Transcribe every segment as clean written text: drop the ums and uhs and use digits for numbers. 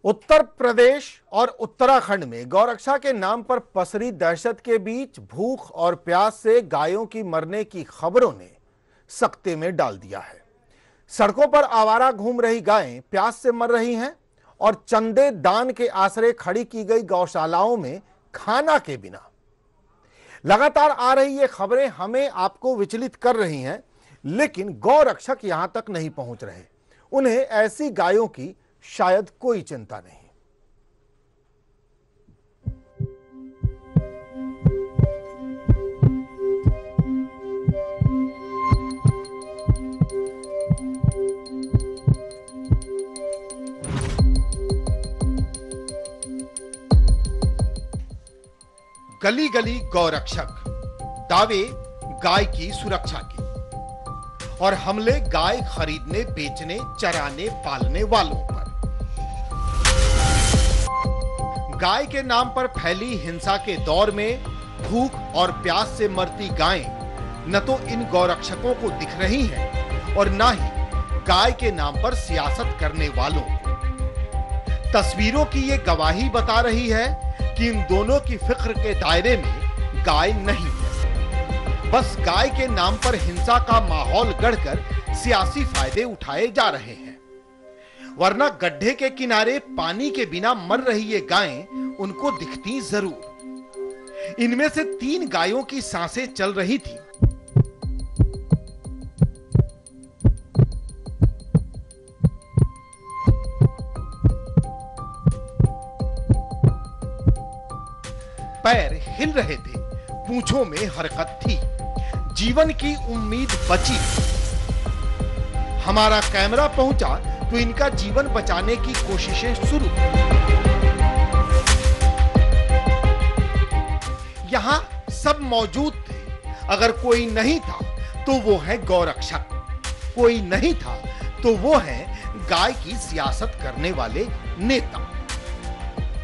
उत्तर प्रदेश और उत्तराखंड में गौरक्षा के नाम पर पसरी दहशत के बीच भूख और प्यास से गायों की मरने की खबरों ने सख्ते में डाल दिया है। सड़कों पर आवारा घूम रही गायें प्यास से मर रही हैं और चंदे दान के आसरे खड़ी की गई गौशालाओं में खाना के बिना। लगातार आ रही ये खबरें हमें आपको विचलित कर रही हैं, लेकिन गौरक्षक यहां तक नहीं पहुंच रहे। उन्हें ऐसी गायों की शायद कोई चिंता नहीं। गली गली गौरक्षक, दावे गाय की सुरक्षा के और हमले गाय खरीदने, बेचने, चराने, पालने वालों पर। गाय के नाम पर फैली हिंसा के दौर में भूख और प्यास से मरती गायें न तो इन गौरक्षकों को दिख रही हैं और न ही गाय के नाम पर सियासत करने वालों को। तस्वीरों की ये गवाही बता रही है कि इन दोनों की फिक्र के दायरे में गाय नहीं है। बस गाय के नाम पर हिंसा का माहौल गढ़कर सियासी फायदे उठाए जा रहे हैं, वरना गड्ढे के किनारे पानी के बिना मर रही ये गायें उनको दिखती जरूर। इनमें से 3 गायों की सांसें चल रही थी। पैर हिल रहे थे, पूंछों में हरकत थी, जीवन की उम्मीद बची। हमारा कैमरा पहुंचा तो इनका जीवन बचाने की कोशिशें शुरू। यहां सब मौजूद थे। अगर कोई नहीं था तो वो है गौरक्षक, कोई नहीं था तो वो है गाय की सियासत करने वाले नेता।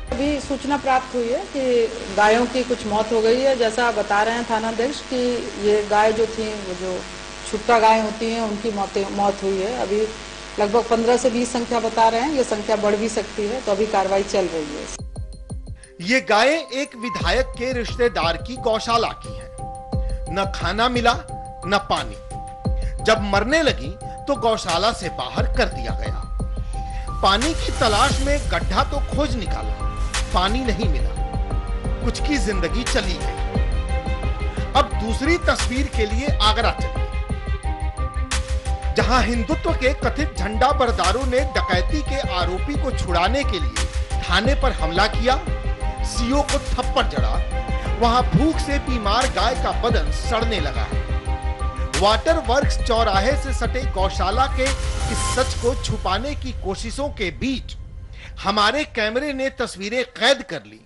अभी सूचना प्राप्त हुई है कि गायों की कुछ मौत हो गई है। जैसा बता रहे हैं थानाध्यक्ष कि ये गाय जो थी, वो जो छुट्टा गाय होती हैं, उनकी मौत हुई है। अभी लगभग 15 से 20 संख्या बता रहे हैं, ये संख्या बढ़ भी सकती है, तो अभी कार्रवाई चल रही है। ये गायें एक विधायक के रिश्तेदार की गौशाला की हैं। न खाना मिला न पानी। जब मरने लगी तो गौशाला से बाहर कर दिया गया। पानी की तलाश में गड्ढा तो खोज निकाला, पानी नहीं मिला। कुछ की जिंदगी चली गई। अब दूसरी तस्वीर के लिए आगरा चलिए, जहां हिंदुत्व के कथित झंडा बरदारों ने डकैती के आरोपी को छुड़ाने के लिए थाने पर हमला किया, सीओ को थप्पड़ जड़ा। वहां भूख से बीमार गाय का बदन सड़ने लगा है। वाटर वर्क्स चौराहे से सटे गौशाला के इस सच को छुपाने की कोशिशों के बीच हमारे कैमरे ने तस्वीरें कैद कर ली।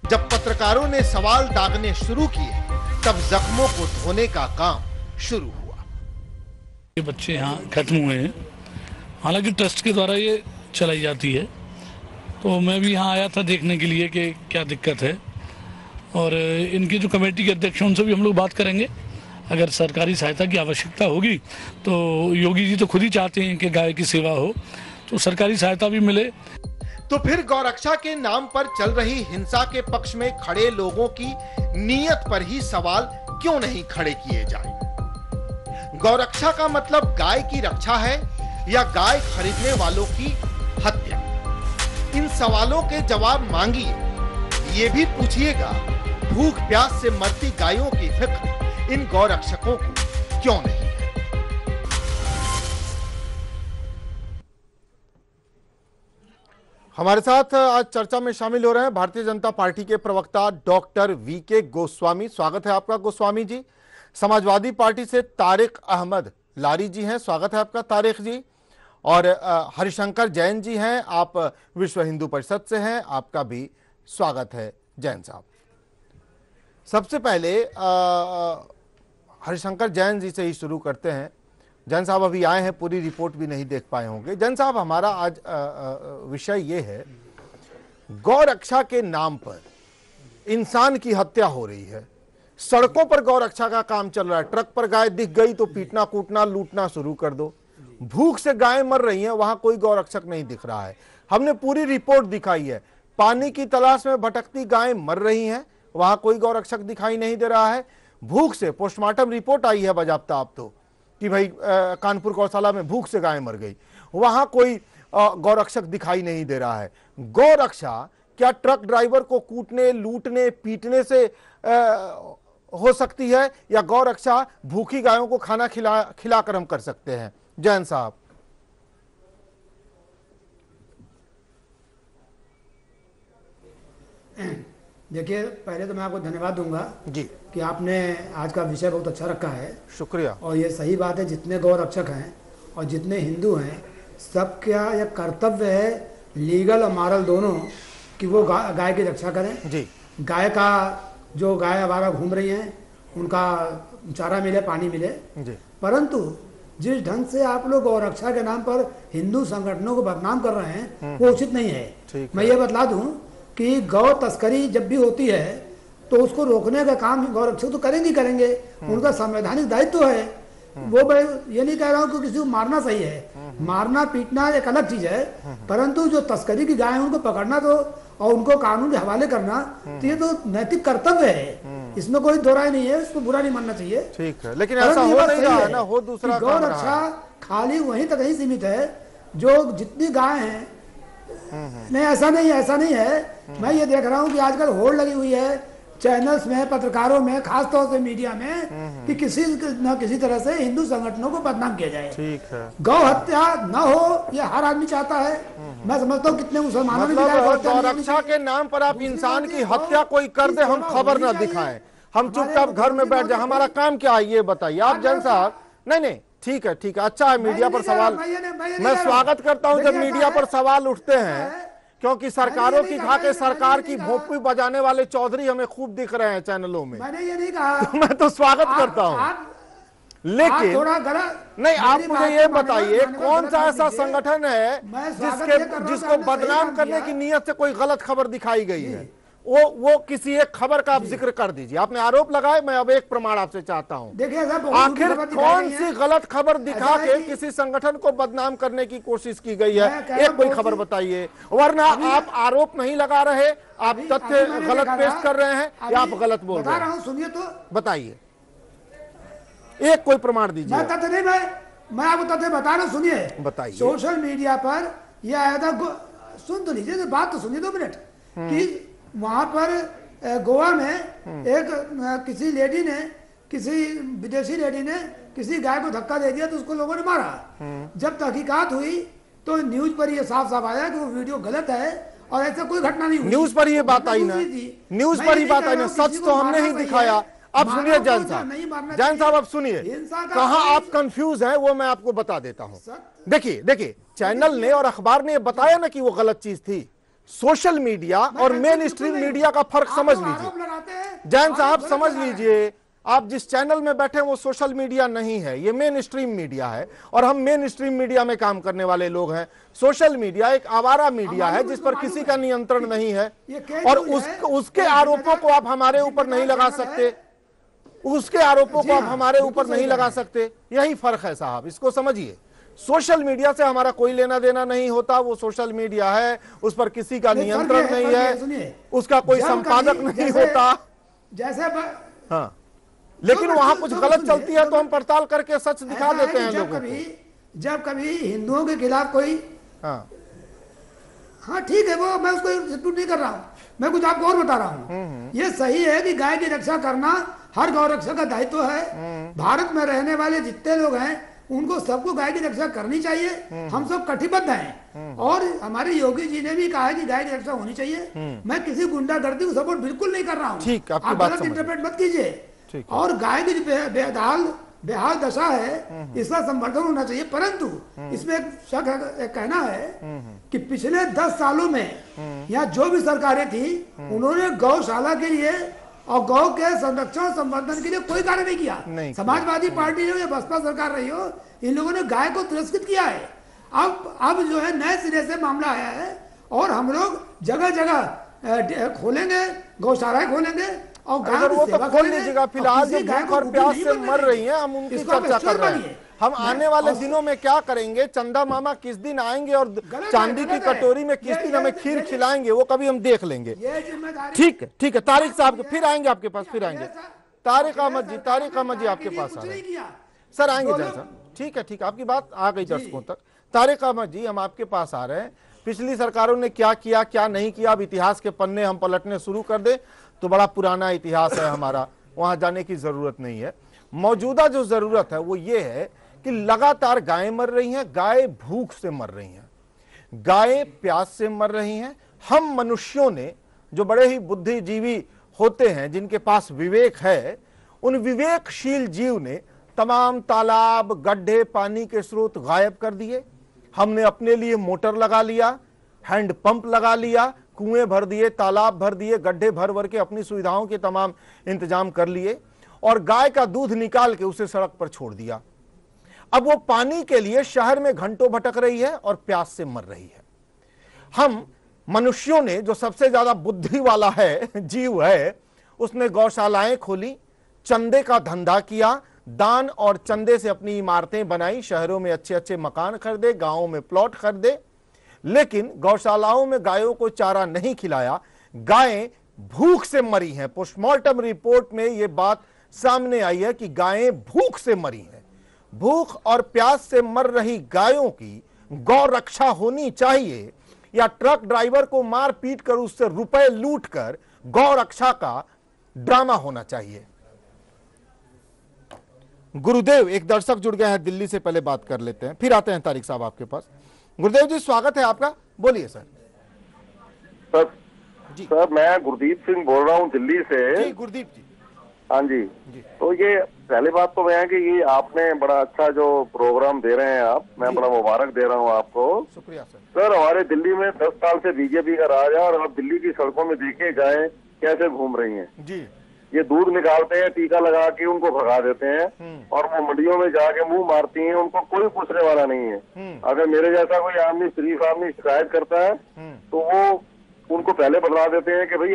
जब पत्रकारों ने सवाल दागने शुरू किए, तब जख्मों को धोने का काम शुरू हुआ। ये बच्चे यहाँ खत्म हुए हैं, हालांकि ट्रस्ट के द्वारा ये चलाई जाती है, तो मैं भी यहाँ आया था देखने के लिए कि क्या दिक्कत है। और इनकी जो कमेटी के अध्यक्ष हैं उनसे भी हम लोग बात करेंगे। अगर सरकारी सहायता की आवश्यकता होगी तो योगी जी तो खुद ही चाहते हैं कि गाय की सेवा हो, तो सरकारी सहायता भी मिले। तो फिर गौरक्षा के नाम पर चल रही हिंसा के पक्ष में खड़े लोगों की नीयत पर ही सवाल क्यों नहीं खड़े किए जाए? गौरक्षा का मतलब गाय की रक्षा है या गाय खरीदने वालों की हत्या? इन सवालों के जवाब मांगिए। ये भी पूछिएगा, भूख प्यास से मरती गायों की फिक्र इन गौरक्षकों को क्यों नहीं है? हमारे साथ आज चर्चा में शामिल हो रहे हैं भारतीय जनता पार्टी के प्रवक्ता डॉक्टर वीके गोस्वामी। स्वागत है आपका गोस्वामी जी। समाजवादी पार्टी से तारिक अहमद लारी जी हैं, स्वागत है आपका तारिक जी। और हरिशंकर जैन जी हैं, आप विश्व हिंदू परिषद से हैं, आपका भी स्वागत है जैन साहब। सबसे पहले हरिशंकर जैन जी से ही शुरू करते हैं। जैन साहब अभी आए हैं, पूरी रिपोर्ट भी नहीं देख पाए होंगे। जैन साहब, हमारा आज विषय ये है, गौरक्षा के नाम पर इंसान की हत्या हो रही है। सड़कों पर गौरक्षा का काम चल रहा है। ट्रक पर गाय दिख गई तो पीटना कूटना लूटना शुरू कर दो। भूख से गायें मर रही हैं, वहां कोई गौरक्षक नहीं दिख रहा है। हमने पूरी रिपोर्ट दिखाई है, पानी की तलाश में भटकती गायें मर रही हैं, वहां कोई गौरक्षक दिखाई नहीं दे रहा है। भूख से पोस्टमार्टम रिपोर्ट आई है बाजाप्ता अब तो कि भाई कानपुर गौशाला में भूख से गाय मर गई, वहां कोई गौरक्षक दिखाई नहीं दे रहा है। गौरक्षा क्या ट्रक ड्राइवर को कूटने, लूटने, पीटने से हो सकती है, या गौरक्षा भूखी गायों को खाना खिलाकर हम कर सकते हैं? जैन साहब। देखिए, पहले तो मैं आपको धन्यवाद दूंगा जी कि आपने आज का विषय बहुत अच्छा रखा है। शुक्रिया। और ये सही बात है, जितने गौरक्षक हैं और जितने हिंदू हैं, सबका यह कर्तव्य है, लीगल और मॉरल दोनों, कि वो गाय की रक्षा करें। जी। गाय का जो गाय आवारा घूम रही हैं उनका चारा मिले, पानी मिले जी। परंतु जिस ढंग से आप लोग गौरक्षा के नाम पर हिंदू संगठनों को बदनाम कर रहे हैं वो उचित नहीं है। मैं ये बतला दूं कि गौ तस्करी जब भी होती है तो उसको रोकने का काम गौरक्षक तो करेंगे, उनका संवैधानिक दायित्व है। वो मैं ये नहीं कह रहा हूँ कि किसी को मारना सही है, मारना पीटना एक अलग चीज है, परंतु जो तस्करी की गाय है उनको पकड़ना तो और उनको कानून के हवाले करना तो ये तो नैतिक कर्तव्य है, इसमें कोई दो राय नहीं है, इसको बुरा नहीं मानना चाहिए। ठीक है, लेकिन ऐसा हो नहीं रहा है ना, हो दूसरा गौ रक्षा खाली वहीं तक ही सीमित है जो जितनी गाय हैं। नहीं, ऐसा नहीं है। मैं ये देख रहा हूँ कि आजकल होड़ लगी हुई है चैनल्स में, पत्रकारों में, खासतौर से मीडिया में, कि किसी न किसी तरह से हिंदू संगठनों को बदनाम किया जाए। ठीक है। गौ हत्या न हो ये हर आदमी चाहता है। मैं समझता हूँ कितने मुसलमानों ने गौरक्षा के नाम पर आप इंसान की हत्या कोई कर दे, हम खबर न दिखाएं, हम चुपचाप घर में बैठ जाए, हमारा काम क्या है ये बताइए आप जैन साहब। नहीं, ठीक है, अच्छा है, मीडिया पर सवाल मैं स्वागत करता हूं जब मीडिया पर सवाल उठते हैं, क्योंकि सरकारों की खा के सरकार की भोंपी बजाने वाले चौधरी हमें खूब दिख रहे हैं चैनलों में। मैंने ये नहीं कहा, तो मैं तो स्वागत करता हूं, लेकिन नहीं, आप मुझे ये बताइए कौन सा ऐसा संगठन है जिसको बदनाम करने की नीयत से कोई गलत खबर दिखाई गई है? वो किसी एक खबर का आप जिक्र कर दीजिए। आपने आरोप लगाए, मैं अब एक प्रमाण आपसे चाहता हूं। देखिए, आखिर कौन सी गलत खबर दिखा के किसी संगठन को बदनाम करने की कोशिश की गई है? एक कोई खबर बताइए, वरना आप आरोप नहीं लगा रहे, आप तथ्य गलत पेश कर रहे हैं या आप गलत बोल रहे हैं। सुनिए तो बताइए, एक कोई प्रमाण दीजिए। मैं आपको तथ्य बता रहा हूँ, सुनिए। बताइए। सोशल मीडिया पर यह आया था, सुन तो लीजिए, बात तो सुनिए 2 मिनट, कि वहां पर गोवा में एक किसी लेडी ने, किसी विदेशी लेडी ने किसी गाय को धक्का दे दिया तो उसको लोगों ने मारा। जब तहकीकात हुई तो न्यूज पर यह साफ साफ आया कि वो वीडियो गलत है और ऐसा कोई घटना नहीं हुई। न्यूज पर ये बात आई ना, न्यूज पर ही बात आई ना, सच तो हमने ही दिखाया। अब सुनिए जैन साहब, अब सुनिए, कहाँ आप कंफ्यूज हैं वो मैं आपको बता देता हूँ। देखिए, चैनल ने और अखबार ने बताया ना कि वो गलत चीज थी। सोशल मीडिया और मेन स्ट्रीम मीडिया का फर्क समझ लीजिए जैन साहब, समझ लीजिए। आप जिस चैनल में बैठे हैं वो सोशल मीडिया नहीं है, ये मेन स्ट्रीम मीडिया है, और हम मेन स्ट्रीम मीडिया में काम करने वाले लोग हैं। सोशल मीडिया एक आवारा मीडिया है जिस पर किसी का नियंत्रण नहीं है, और उसके आरोपों को आप हमारे ऊपर नहीं लगा सकते, उसके आरोपों को आप हमारे ऊपर नहीं लगा सकते। यही फर्क है साहब, इसको समझिए। सोशल मीडिया से हमारा कोई लेना देना नहीं होता, वो सोशल मीडिया है, उस पर किसी का नियंत्रण नहीं है, उसका कोई संपादक नहीं होता। जैसे हाँ, लेकिन वहां कुछ गलत चलती है तो हम पड़ताल करके सच दिखा देते हैं लोगों को। जब कभी हिंदुओं के खिलाफ कोई, हाँ ठीक है, वो मैं उसको सपोर्ट नहीं कर रहा हूँ, मैं कुछ आपको और बता रहा हूँ। ये सही है कि गाय की रक्षा करना हर गौरक्षक का दायित्व है। भारत में रहने वाले जितने लोग हैं उनको सबको गाय की रक्षा करनी चाहिए। हम सब कटिबद्ध हैं, और हमारे योगी जी ने भी कहा है कि गाय की रक्षा होनी चाहिए। मैं किसी गुंडागर्दी को सपोर्ट बिल्कुल नहीं कर रहा हूँ, आप गलत इंटरप्रेट मत कीजिए। और गाय की जो बेहाल दशा है इसका संवर्धन होना चाहिए, परंतु इसमें एक शक है, एक कहना है कि पिछले 10 सालों में यहाँ जो भी सरकारें थी उन्होंने गौशाला के लिए और गौ के संरक्षण और संवर्धन के लिए कोई कार्य नहीं किया। समाजवादी पार्टी हो या बसपा सरकार रही हो, इन लोगों ने गाय को तिरस्कृत किया है। अब जो है नए सिरे से मामला आया है, और हम लोग जगह जगह खोलेंगे, गौशालाएं खोलेंगे और गाय की सेवा करेंगे। फिलहाल जो भूख और प्यास से मर रही हैं, हम उनकी चर्चा कर रहे हैं। हम आने वाले दिनों में क्या करेंगे, चंदा मामा किस दिन आएंगे और चांदी की कटोरी में किस दिन हमें खीर खिलाएंगे, वो कभी हम देख लेंगे। ठीक है, ठीक है, तारिक साहब फिर आएंगे आपके पास, फिर आएंगे। तारिक अहमद जी आपके पास आ रहे हैं सर, आएंगे जल्द सर। ठीक है, ठीक है, आपकी बात आ गई दर्शकों तक। तारिक अहमद जी, हम आपके पास आ रहे हैं। पिछली सरकारों ने क्या किया क्या नहीं किया, अब इतिहास के पन्ने हम पलटने शुरू कर दे तो बड़ा पुराना इतिहास है हमारा, वहां जाने की जरूरत नहीं है। मौजूदा जो जरूरत है वो ये है कि लगातार गायें मर रही हैं, गाय भूख से मर रही हैं, गायें प्यास से मर रही हैं। हम मनुष्यों ने, जो बड़े ही बुद्धिजीवी होते हैं, जिनके पास विवेक है, उन विवेकशील जीव ने तमाम तालाब, गड्ढे, पानी के स्रोत गायब कर दिए। हमने अपने लिए मोटर लगा लिया, हैंड पंप लगा लिया, कुएं भर दिए, तालाब भर दिए, गड्ढे भर भर के अपनी सुविधाओं के तमाम इंतजाम कर लिए और गाय का दूध निकाल के उसे सड़क पर छोड़ दिया। अब वो पानी के लिए शहर में घंटों भटक रही है और प्यास से मर रही है। हम मनुष्यों ने, जो सबसे ज्यादा बुद्धि वाला है, जीव है, उसने गौशालाएं खोली, चंदे का धंधा किया, दान और चंदे से अपनी इमारतें बनाई, शहरों में अच्छे अच्छे मकान खरीदे, गांवों में प्लॉट खरीदे, लेकिन गौशालाओं में गायों को चारा नहीं खिलाया। गायें भूख से मरी हैं। पोस्टमार्टम रिपोर्ट में यह बात सामने आई है कि गायें भूख से मरी हैं। भूख और प्यास से मर रही गायों की गौ रक्षा होनी चाहिए या ट्रक ड्राइवर को मार पीट कर उससे रुपए लूट कर गौ रक्षा का ड्रामा होना चाहिए। गुरुदेव, एक दर्शक जुड़ गए हैं दिल्ली से, पहले बात कर लेते हैं, फिर आते हैं तारिक साहब आपके पास। गुरुदेव जी, स्वागत है आपका, बोलिए सर। सर मैं गुरदीप सिंह बोल रहा हूँ दिल्ली से। जी गुरदीप जी। हाँ जी। तो ये पहली बात तो है कि ये आपने बड़ा अच्छा जो प्रोग्राम दे रहे हैं आप, मैं बड़ा मुबारक दे रहा हूँ आपको। शुक्रिया सर। सर हमारे दिल्ली में 10 साल से बीजेपी का राज है और आप दिल्ली की सड़कों में देखिए गायें कैसे घूम रही हैं जी। ये दूध निकालते हैं, टीका लगा के उनको भगा देते हैं और वो मंडियों में जाके मुंह मारती हैं, उनको कोई पूछने वाला नहीं है। अगर मेरे जैसा कोई आदमी, शरीफ आदमी शिकायत करता है तो वो उनको पहले बता देते हैं कि भाई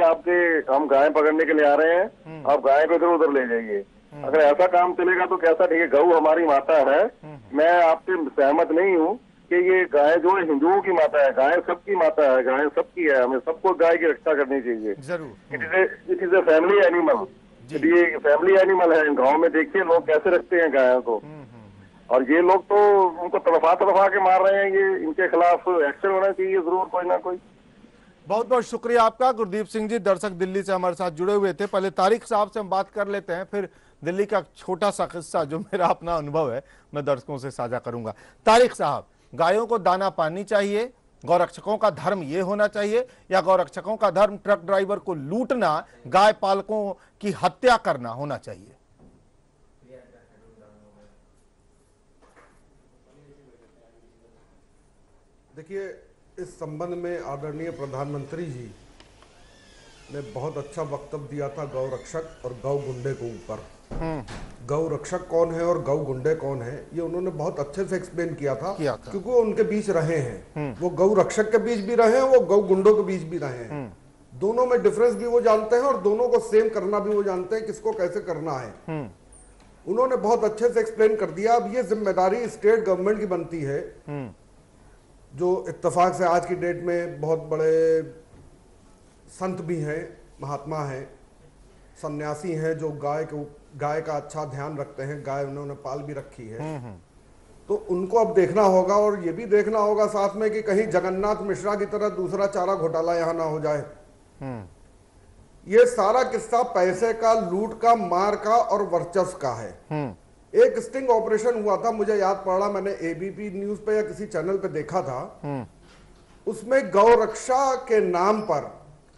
हम गाय पकड़ने के लिए आ रहे हैं, आप गाय को इधर उधर ले जाइए। अगर ऐसा काम चलेगा तो कैसा, ठीक है, गऊ हमारी माता है, मैं आपसे सहमत नहीं हूँ कि ये गाय जो है हिंदुओं की माता है, गाय सबकी माता है, गाय सबकी है, हमें सबको गाय की रक्षा करनी चाहिए। जरूर। It is a family animal, ये फैमिली एनिमल है। गाँव में देखिए लोग कैसे रखते हैं गायों को, और ये लोग तो उनको तड़फा के मार रहे हैं। ये इनके खिलाफ एक्शन होना चाहिए जरूर, कोई ना कोई। बहुत बहुत शुक्रिया आपका गुरदीप सिंह जी, दर्शक दिल्ली से हमारे साथ जुड़े हुए थे। पहले तारिक साहब से हम बात कर लेते हैं, फिर दिल्ली का छोटा सा किस्सा जो मेरा अपना अनुभव है मैं दर्शकों से साझा करूंगा। तारिक साहब, गायों को दाना पानी चाहिए, गौरक्षकों का धर्म ये होना चाहिए, या गौरक्षकों का धर्म ट्रक ड्राइवर को लूटना, गाय पालकों की हत्या करना होना चाहिए? देखिए, इस संबंध में आदरणीय प्रधानमंत्री जी ने बहुत अच्छा वक्तव्य दिया था गौ रक्षक और गौ गुंडे के ऊपर। गौ रक्षक कौन है और गौ गुंडे कौन है, ये उन्होंने बहुत अच्छे से एक्सप्लेन किया था क्योंकि वो उनके बीच रहे हैं। वो गौ रक्षक के बीच भी रहे हैं, वो गौ गुंडों के बीच भी रहे हैं। दोनों में डिफरेंस भी वो जानते हैं और दोनों को सेम करना भी वो जानते हैं, किसको कैसे करना है। उन्होंने बहुत अच्छे से एक्सप्लेन कर दिया। अब ये जिम्मेदारी स्टेट गवर्नमेंट की बनती है, जो इत्तेफाक से आज की डेट में बहुत बड़े संत भी हैं, महात्मा हैं, सन्यासी हैं, जो गाय का अच्छा ध्यान रखते हैं, गाय उन्होंने पाल भी रखी है। तो उनको अब देखना होगा, और ये भी देखना होगा साथ में कि कहीं जगन्नाथ मिश्रा की तरह दूसरा चारा घोटाला यहाँ ना हो जाए। ये सारा किस्सा पैसे का, लूट का, मार का और वर्चस्व का है। एक स्टिंग ऑपरेशन हुआ था, मुझे याद पड़ रहा, मैंने एबीपी न्यूज पे या किसी चैनल पे देखा था। उसमें गौ रक्षा के नाम पर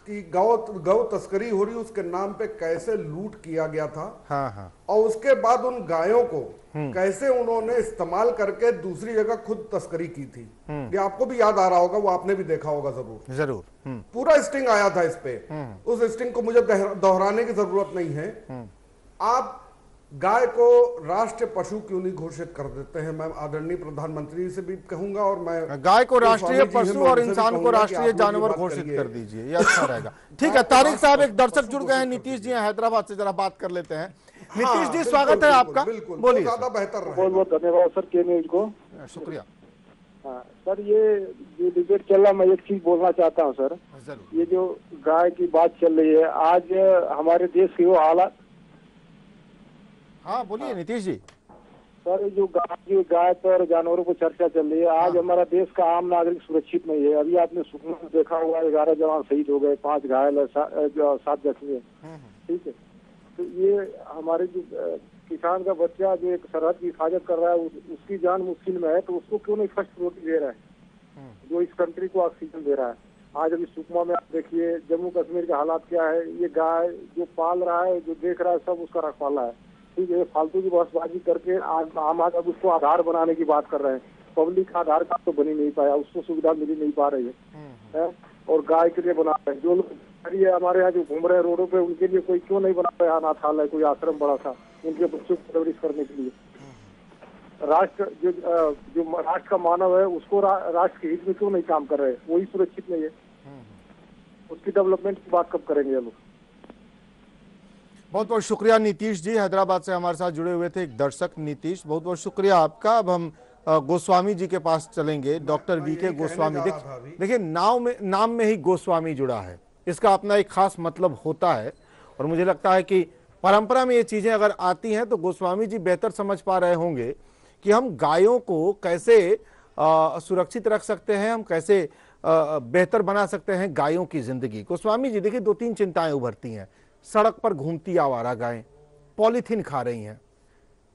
कि गौ तस्करी हो रही, उसके नाम पे कैसे लूट किया गया था। और उसके बाद उन गायों को कैसे उन्होंने इस्तेमाल करके दूसरी जगह खुद तस्करी की थी। ये आपको भी याद आ रहा होगा, वो आपने भी देखा होगा जरूर। पूरा स्टिंग आया था इस पे। उस स्टिंग को मुझे दोहराने की जरूरत नहीं है। आप गाय को राष्ट्रीय पशु क्यों नहीं घोषित कर देते हैं? मैं आदरणीय प्रधानमंत्री से भी कहूंगा और मैं गाय को राष्ट्रीय गोस्वामी जी पशु हैं, और मैं उनसे भी इंसान को कहूंगा कि राष्ट्रीय आप लोग ये जानवर बात घोषित करिए। कर दीजिए, ये अच्छा रहेगा। ठीक है, तारिक साहब एक दर्शक जुड़ गए हैं, नीतीश जी हैं हैदराबाद से, जरा बात कर लेते हैं। नीतीश जी स्वागत है आपका, बिल्कुल बोलिए ज्यादा बेहतर बहुत रहेगा। बहुत धन्यवाद सर के न्यूज को। शुक्रिया। हाँ सर, ये जो डिबेट चल रहा, मैं एक चीज बोलना चाहता हूँ सर। जरूर। ये जो गाय की बात चल रही है आज हमारे देश की वो हालत। हाँ बोलिए नीतीश जी। सर जो गाय पर जानवरों को चर्चा चल रही है, आज हमारा देश का आम नागरिक सुरक्षित नहीं है। अभी आपने सुकमा में देखा होगा 11 जवान शहीद हो गए, 5 घायल है, 7 जख्मी है। ठीक है, तो ये हमारे जो किसान का बच्चा जो एक सरहद की हिफाजत कर रहा है, उसकी जान मुश्किल में है, तो उसको क्यों नहीं फर्स्ट प्रायोरिटी दे रहा है जो इस कंट्री को ऑक्सीजन दे रहा है। आज अभी सुकमा में आप देखिए, जम्मू कश्मीर के हालात क्या है। ये गाय जो पाल रहा है, जो देख रहा है, सब उसका रखवाला है। ठीक है, फालतू की बहसबाजी करके आम आदमी उसको आधार बनाने की बात कर रहे हैं। पब्लिक का आधार कार्ड तो बनी नहीं पाया, उसको सुविधा मिली नहीं पा रही है। और गाय के लिए बना रहे हैं। जो लोग हमारे यहाँ जो घूम रहे हैं रोडों पे, उनके लिए कोई क्यों नहीं बना रहा है अनाथालय, कोई आश्रम बड़ा सा उनके बच्चों को परवरिश करने के लिए। राष्ट्र जो राष्ट्र का मानव है, उसको राष्ट्र के हित में क्यों नहीं काम कर रहे हैं? वही सुरक्षित नहीं है। उसकी डेवलपमेंट की बात कब करेंगे ये लोग? बहुत बहुत शुक्रिया नीतीश जी, हैदराबाद से हमारे साथ जुड़े हुए थे एक दर्शक। नीतीश, बहुत बहुत शुक्रिया आपका। अब हम गोस्वामी जी के पास चलेंगे, डॉक्टर वीके गोस्वामी। देखिए नाम में ही गोस्वामी जुड़ा है, इसका अपना एक खास मतलब होता है। और मुझे लगता है कि परंपरा में ये चीजें अगर आती हैं तो गोस्वामी जी बेहतर समझ पा रहे होंगे कि हम गायों को कैसे सुरक्षित रख सकते हैं, हम कैसे बेहतर बना सकते हैं गायों की जिंदगी। गोस्वामी जी देखिए, 2-3 चिंताएं उभरती हैं। सड़क पर घूमती आवारा गायें पॉलीथीन खा रही हैं।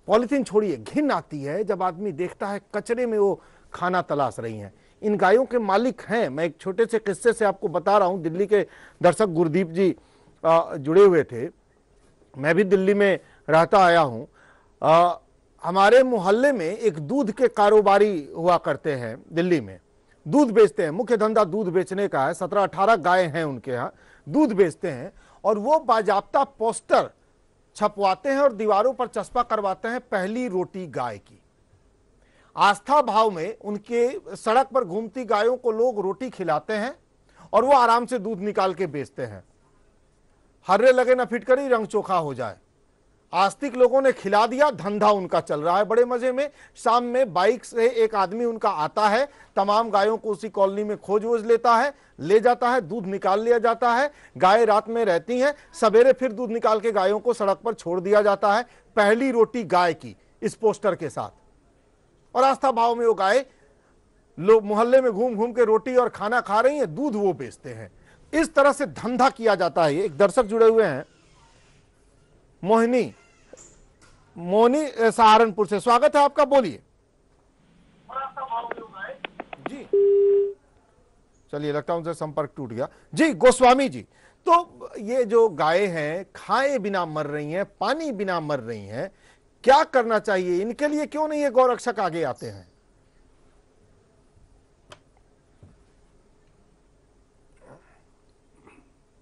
पॉलीथीन छोड़िए, घिन आती है जब आदमी देखता है कचरे में वो खाना तलाश रही हैं। इन गायों के मालिक हैं। मैं एक छोटे से किस्से से आपको बता रहा हूं। दिल्ली के दर्शक गुरदीप जी जुड़े हुए थे। मैं भी दिल्ली में रहता आया हूं। हमारे मोहल्ले में एक दूध के कारोबारी हुआ करते हैं, दिल्ली में दूध बेचते हैं। मुख्य धंधा दूध बेचने का है। 17-18 गाय हैं उनके यहाँ, दूध बेचते हैं। और वो बाजाप्ता पोस्टर छपवाते हैं और दीवारों पर चस्पा करवाते हैं, पहली रोटी गाय की। आस्था भाव में उनके सड़क पर घूमती गायों को लोग रोटी खिलाते हैं और वो आराम से दूध निकाल के बेचते हैं। हर्रे लगे ना फिटकरी, रंग चोखा हो जाए। आस्तिक लोगों ने खिला दिया, धंधा उनका चल रहा है बड़े मजे में। शाम में बाइक से एक आदमी उनका आता है, तमाम गायों को उसी कॉलोनी में खोज वोज लेता है, ले जाता है, दूध निकाल लिया जाता है। गाय रात में रहती हैं, सवेरे फिर दूध निकाल के गायों को सड़क पर छोड़ दिया जाता है, पहली रोटी गाय की, इस पोस्टर के साथ। और आस्था भाव में वो गाय लोग मोहल्ले में घूम घूम के रोटी और खाना खा रही हैं, दूध वो बेचते हैं। इस तरह से धंधा किया जाता है। एक दर्शक जुड़े हुए हैं, मोनी सहारनपुर से, स्वागत है आपका, बोलिए जी। चलिए, लगता है उनसे संपर्क टूट गया। जी गोस्वामी जी, तो ये जो गायें हैं खाए बिना मर रही हैं, पानी बिना मर रही हैं, क्या करना चाहिए इनके लिए? क्यों नहीं ये गौरक्षक आगे आते हैं?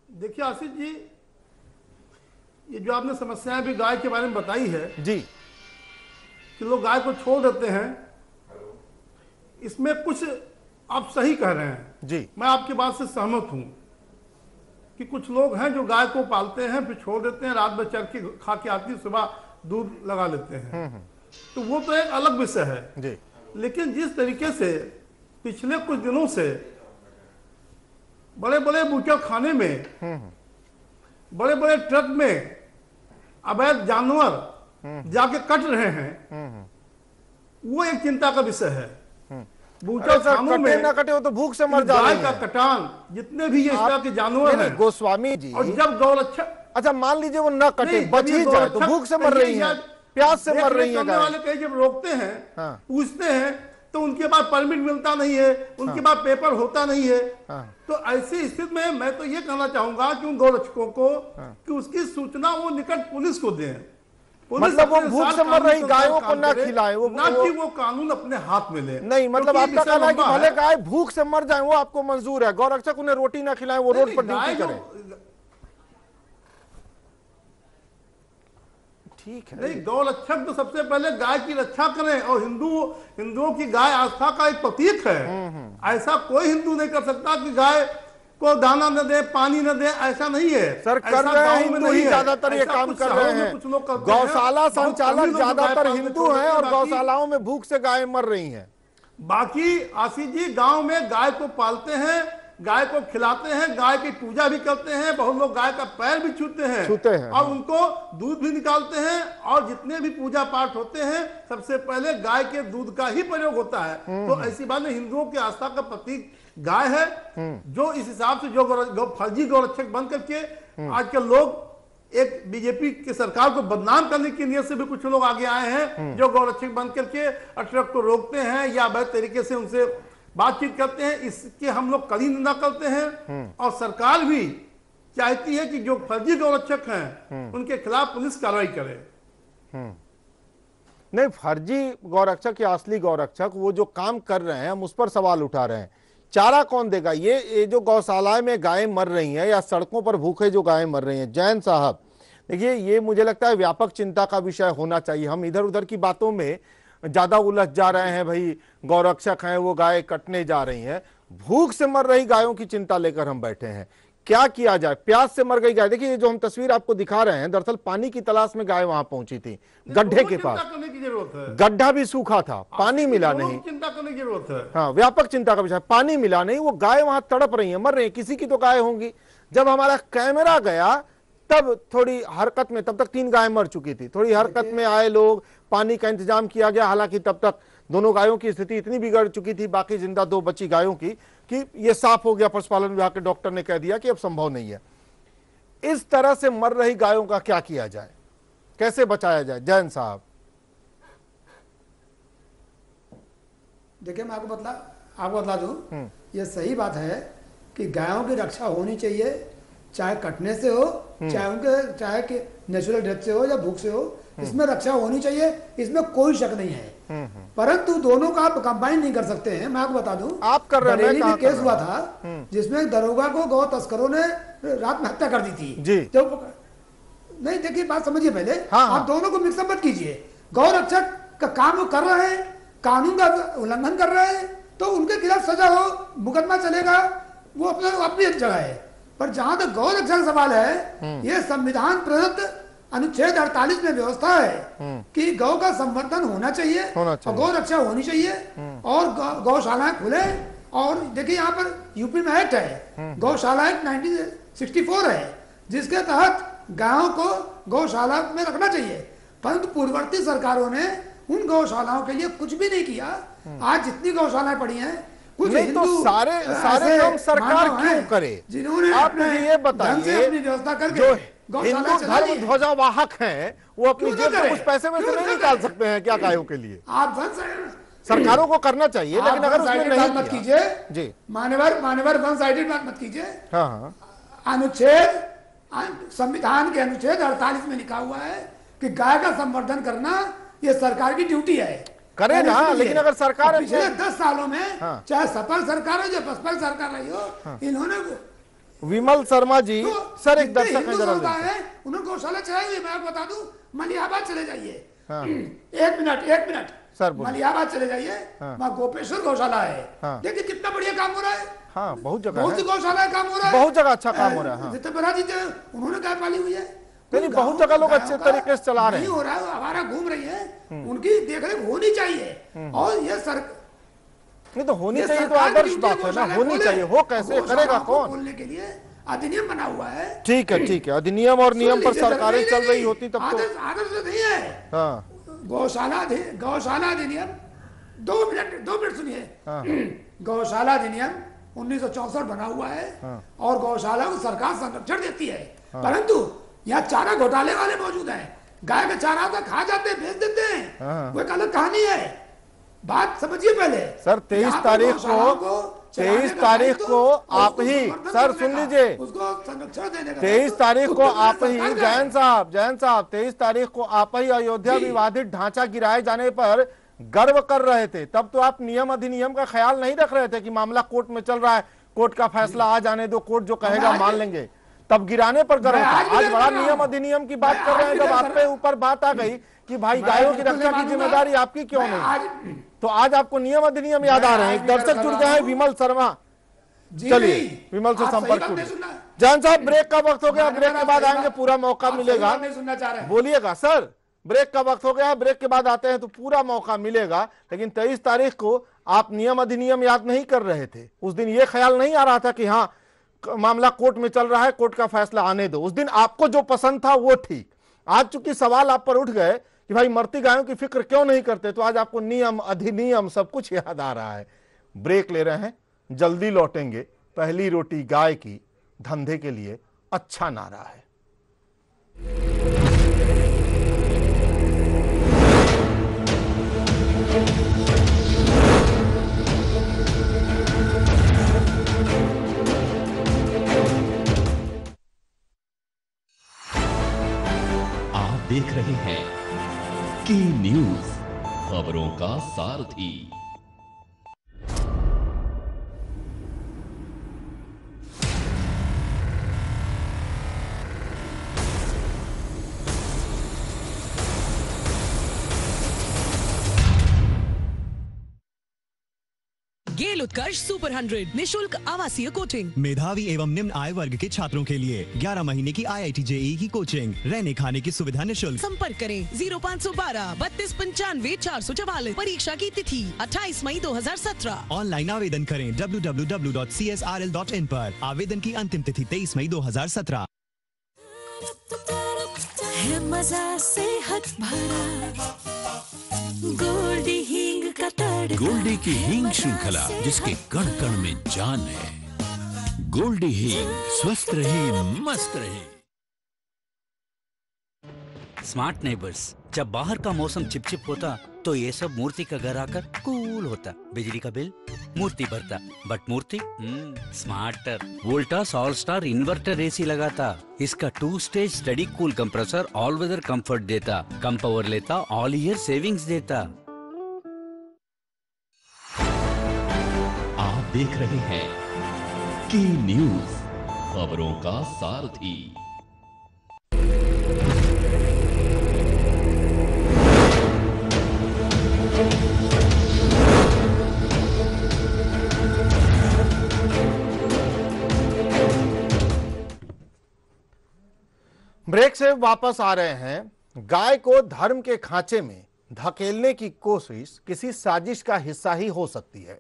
देखिए आशीष जी, ये जो आपने समस्याएं भी गाय के बारे में बताई है जी, कि लोग गाय को छोड़ देते हैं, इसमें कुछ आप सही कह रहे हैं जी। मैं आपकी बात से सहमत हूं कि कुछ लोग हैं जो गाय को पालते हैं, फिर छोड़ देते हैं, रात भर चर के खा के आती है, सुबह दूध लगा लेते हैं। तो वो तो एक अलग विषय है जी। लेकिन जिस तरीके से पिछले कुछ दिनों से बड़े बड़े बूचड़ खाने में, बड़े बड़े ट्रक में अवैध जानवर जाके कट रहे हैं, वो एक चिंता का विषय है। बूचड़ खानों में ना कटे हो तो भूख से मर गाय जाए का कटान, जितने भी ये इस तरह के जानवर हैं, गोस्वामी जी। और जब गौरक्षक, अच्छा मान लीजिए वो न कटे, बच ही जाए, तो भूख से मर रही है, प्यास से मर रही है करने वाले कहीं जब रोकते हैं, पूछते हैं, तो उनके पास परमिट मिलता नहीं है, उनके पास पेपर होता नहीं है। तो ऐसी स्थिति में मैं तो ये कहना चाहूंगा कि उन गौरक्षकों को कि उसकी सूचना वो निकट पुलिस को दें। मतलब वो भूख से मर रही गायों को ना खिलाएं, ना कि वो कानून अपने हाथ में ले। नहीं, मतलब आपका कहना है कि भले गाय भूख से मर जाए वो आपको मंजूर है, गौरक्षक उन्हें रोटी ना खिलाएं, वो रोड पर ड्यूटी करें। ठीक है। नहीं, गौ रक्षक तो सबसे पहले गाय की रक्षा करें, और हिंदुओं की गाय आस्था का एक प्रतीक है। ऐसा कोई हिंदू नहीं कर सकता कि गाय को दाना न दे, पानी न दे, ऐसा नहीं है सर। कर रहे हैं हिंदू ही ज्यादातर ये काम कर रहे हैं। गौशाला संचालक ज्यादातर हिंदू हैं और गौशालाओं में भूख से गाय मर रही हैं। बाकी आशीष जी, गांव में गाय को पालते हैं, गाय को खिलाते हैं, गाय की पूजा भी करते हैं, बहुत लोग गाय का पैर भी छूते हैं और उनको दूध भी निकालते हैं, और जितने भी पूजा पाठ होते हैं सबसे पहले गाय के दूध का ही प्रयोग होता है। तो ऐसी बात नहीं, हिंदुओं की आस्था का प्रतीक गाय है। जो इस हिसाब से जो फर्जी गौरक्षक बन करके आजकल लोग एक बीजेपी की सरकार को बदनाम करने की नियत से भी कुछ लोग आगे आए हैं, जो गौरक्षक बन करके ट्रक को रोकते हैं या अवैध तरीके से उनसे बातचीत करते हैं। इसके हम लोग कड़ी निंदा करते हैं, और सरकार भी चाहती है कि जो फर्जी गौरक्षक हैं उनके खिलाफ पुलिस कार्रवाई करे। नहीं, फर्जी गौरक्षक या असली गौरक्षक वो जो काम कर रहे हैं, हम उस पर सवाल उठा रहे हैं। चारा कौन देगा? ये जो गौशालाएं में गायें मर रही हैं या सड़कों पर भूखे जो गायें मर रही हैं, जैन साहब देखिए, ये मुझे लगता है व्यापक चिंता का विषय होना चाहिए। हम इधर उधर की बातों में ज्यादा उलझ जा रहे हैं। भाई गौरक्षक हैं, वो गाय कटने जा रही हैं, भूख से मर रही गायों की चिंता लेकर हम बैठे हैं। क्या किया जाए? प्यास से मर गई गाय। देखिए, जो हम तस्वीर आपको दिखा रहे हैं, दरअसल पानी की तलाश में गाय वहां पहुंची थी, गड्ढे के पास। गड्ढा भी सूखा था, पानी मिला नहीं। चिंता करने की जरूरत है। हाँ, व्यापक चिंता का विषय। पानी मिला नहीं, वो गाय वहां तड़प रही है, मर रही है। किसी की तो गाय होंगी। जब हमारा कैमरा गया तब थोड़ी हरकत में, तब तक 3 गाय मर चुकी थी, थोड़ी हरकत में आए लोग, पानी का इंतजाम किया गया। हालांकि तब तक दोनों गायों की स्थिति इतनी बिगड़ चुकी थी, बाकी जिंदा 2 बची गायों की, कि ये साफ हो गया। पशुपालन विभाग के डॉक्टर ने कह दिया कि अब संभव नहीं है। इस तरह से मर रही गायों का क्या किया जाए, कैसे बचाया जाए? जैन साहब। देखिए, मैं आपको बतला दूं, ये सही बात है कि गायों की रक्षा होनी चाहिए, चाहे कटने से हो, चाहे कि नेचुरल डेथ से हो या भूख से हो, इसमें रक्षा होनी चाहिए, इसमें कोई शक नहीं है। परंतु दोनों का आप कंबाइन नहीं कर सकते हैं। मैं आपको बता दूं, आप कर रहे हैं, बरेली में केस हुआ था जिसमें दरोगा को गौ तस्करों ने रात में हत्या कर दी थी जी। जब नहीं, देखिए बात समझिए पहले। हाँ, आप दोनों को मिक्सअप मत कीजिए। गौ रक्षक का काम वो कर रहे हैं, कानून का उल्लंघन कर रहे हैं, तो उनके खिलाफ सजा हो, मुकदमा चलेगा, वो अपनी जगह है। पर जहां तक गौ रक्षा का सवाल है, ये संविधान प्रदत्त अनुच्छेद 48 में व्यवस्था है कि गौ का संवर्धन होना चाहिए और गौ रक्षा होनी चाहिए, और गौशालाएं खुले। और देखिए, यहाँ पर यूपी में एक्ट है, गौशाला एक्ट 1964 है, जिसके तहत गायों को गौशाला में रखना चाहिए। परंतु पूर्ववर्ती सरकारों ने उन गौशालाओं के लिए कुछ भी नहीं किया। आज जितनी गौशालाएं पड़ी हैं, कुछ नहीं तो सारे काम सरकार क्यों करे? जिन्होंने आप मुझे ये बताइए, व्यवस्था करके जो हिंदू धर्म ध्वजावाहक हैं, वो अपनी जेब से कुछ पैसे में से नहीं निकाल सकते हैं क्या गायों के लिए? आप सरकारों को करना चाहिए, लेकिन अगर उसमें नहीं मत कीजिए जी, मान्यवर वन साइडेड बात मत कीजिए। हाँ, अनुच्छेद संविधान के अनुच्छेद 48 में लिखा हुआ है कि गाय का संवर्धन करना ये सरकार की ड्यूटी है। करे ना, लेकिन अगर सरकार पिछले 10 सालों में चाहे सफल सरकार हो या असफल सरकार रही हो, इन्होंने विमल शर्मा जी, सर एक दर्शक है, उन्होंने गौशाला चलाई हुई। मैं आपको बता दूं, मलियाबाद चले जाइए। एक मिनट सर, मलियाबाद चले जाइए, वहाँ गोपेश्वर गौशाला है। देखिए कितना बढ़िया काम हो रहा है। हाँ, बहुत जगह, बहुत सी गौशाला काम हो रहा है, बहुत जगह अच्छा काम हो रहा है। जितने बड़ा जी उन्होंने गाय पाली हुई है, बहुत जगह लोग अच्छे तरीके से चला रहे हैं। नहीं हो रहा है, हमारा घूम रही है, उनकी देखरेख होनी चाहिए। और ये नहीं तो होनी चाहिए, तो आदर्श बात है ना, होनी चाहिए। हो कैसे करेगा कौन? बोलने के लिए अधिनियम बना हुआ है। ठीक है, अधिनियम और नियम पर सरकारें चल रही होती तब तो आदर्श नहीं है। गौशाला अधिनियम 2 मिनट सुनिए। गौशाला अधिनियम 1964 बना हुआ है और गौशाला को सरकार संरक्षण देती है। परंतु यहाँ चारा घोटाले वाले मौजूद हैं। गाय का चारा तो खा जाते हैं, बेच देते हैं, वो एक अलग कहानी है। बात समझिए पहले सर। 23 तारीख को आप ही, सर सुन लीजिए, 23 तारीख को आप ही, जैन साहब 23 तारीख को आप ही अयोध्या विवादित ढांचा गिराए जाने पर गर्व कर रहे थे। तब तो आप नियम अधिनियम का ख्याल नहीं रख रहे थे कि मामला कोर्ट में चल रहा है, कोर्ट का फैसला आ जाने दो, कोर्ट जो कहेगा मान लेंगे। तब गिराने पर गर्व था। आज आज बड़ा नियम अधिनियम की बात कर रहे हैं, जब आप पे ऊपर बात आ गई कि भाई गायों की रक्षा की जिम्मेदारी आपकी क्यों नहीं, तो आज आपको नियम अधिनियम याद आ रहे हैं। एक दर्शक जुड़ गए हैं, विमल शर्मा, चलिए विमल से संपर्क कीजिए। जैन साहब, ब्रेक का वक्त हो गया, ब्रेक के बाद आएंगे, पूरा मौका मिलेगा, बोलिएगा सर। ब्रेक का वक्त हो गया, ब्रेक के बाद आते हैं तो पूरा मौका मिलेगा। लेकिन 23 तारीख को आप नियम अधिनियम याद नहीं कर रहे थे। उस दिन ये ख्याल नहीं आ रहा था कि हाँ मामला कोर्ट में चल रहा है, कोर्ट का फैसला आने दो। उस दिन आपको जो पसंद था वो ठीक। आज चूंकि सवाल आप पर उठ गए कि भाई मरती गायों की फिक्र क्यों नहीं करते, तो आज आपको नियम अधिनियम सब कुछ याद आ रहा है। ब्रेक ले रहे हैं, जल्दी लौटेंगे। पहली रोटी गाय की धंधे के लिए अच्छा नारा है। आप देख रहे हैं की न्यूज, खबरों का सारथी। गेल उत्कर्ष सुपर 100 निशुल्क आवासीय कोचिंग, मेधावी एवं निम्न आय वर्ग के छात्रों के लिए 11 महीने की IIT JEE की कोचिंग, रहने खाने की सुविधा निशुल्क। संपर्क करें 0512 32 95 444। परीक्षा की तिथि 28 मई 2017। ऑनलाइन आवेदन करें www.csrl.in पर। आवेदन की अंतिम तिथि 23 मई 2017। है मजा सेहत भरा गोल्डी हींग का तड़का, गोल्डी की हींग श्रृंखला, जिसके कण कण में जान है। गोल्डी हींग, स्वस्थ रहे मस्त रहे। स्मार्ट नेबर्स, जब बाहर का मौसम चिपचिप होता तो ये सब मूर्ति का घर आकर कूल होता। बिजली का बिल मूर्ति भरता, but Murthy smarter Voltas all star inverter AC लगाता। इसका 2 stage steady cool compressor all weather comfort देता, कम पावर लेता, ऑल ईयर सेविंग्स देता। आप देख रहे हैं की न्यूज, खबरों का सारथी। ब्रेक से वापस आ रहे हैं। गाय को धर्म के खांचे में धकेलने की कोशिश किसी साजिश का हिस्सा ही हो सकती है।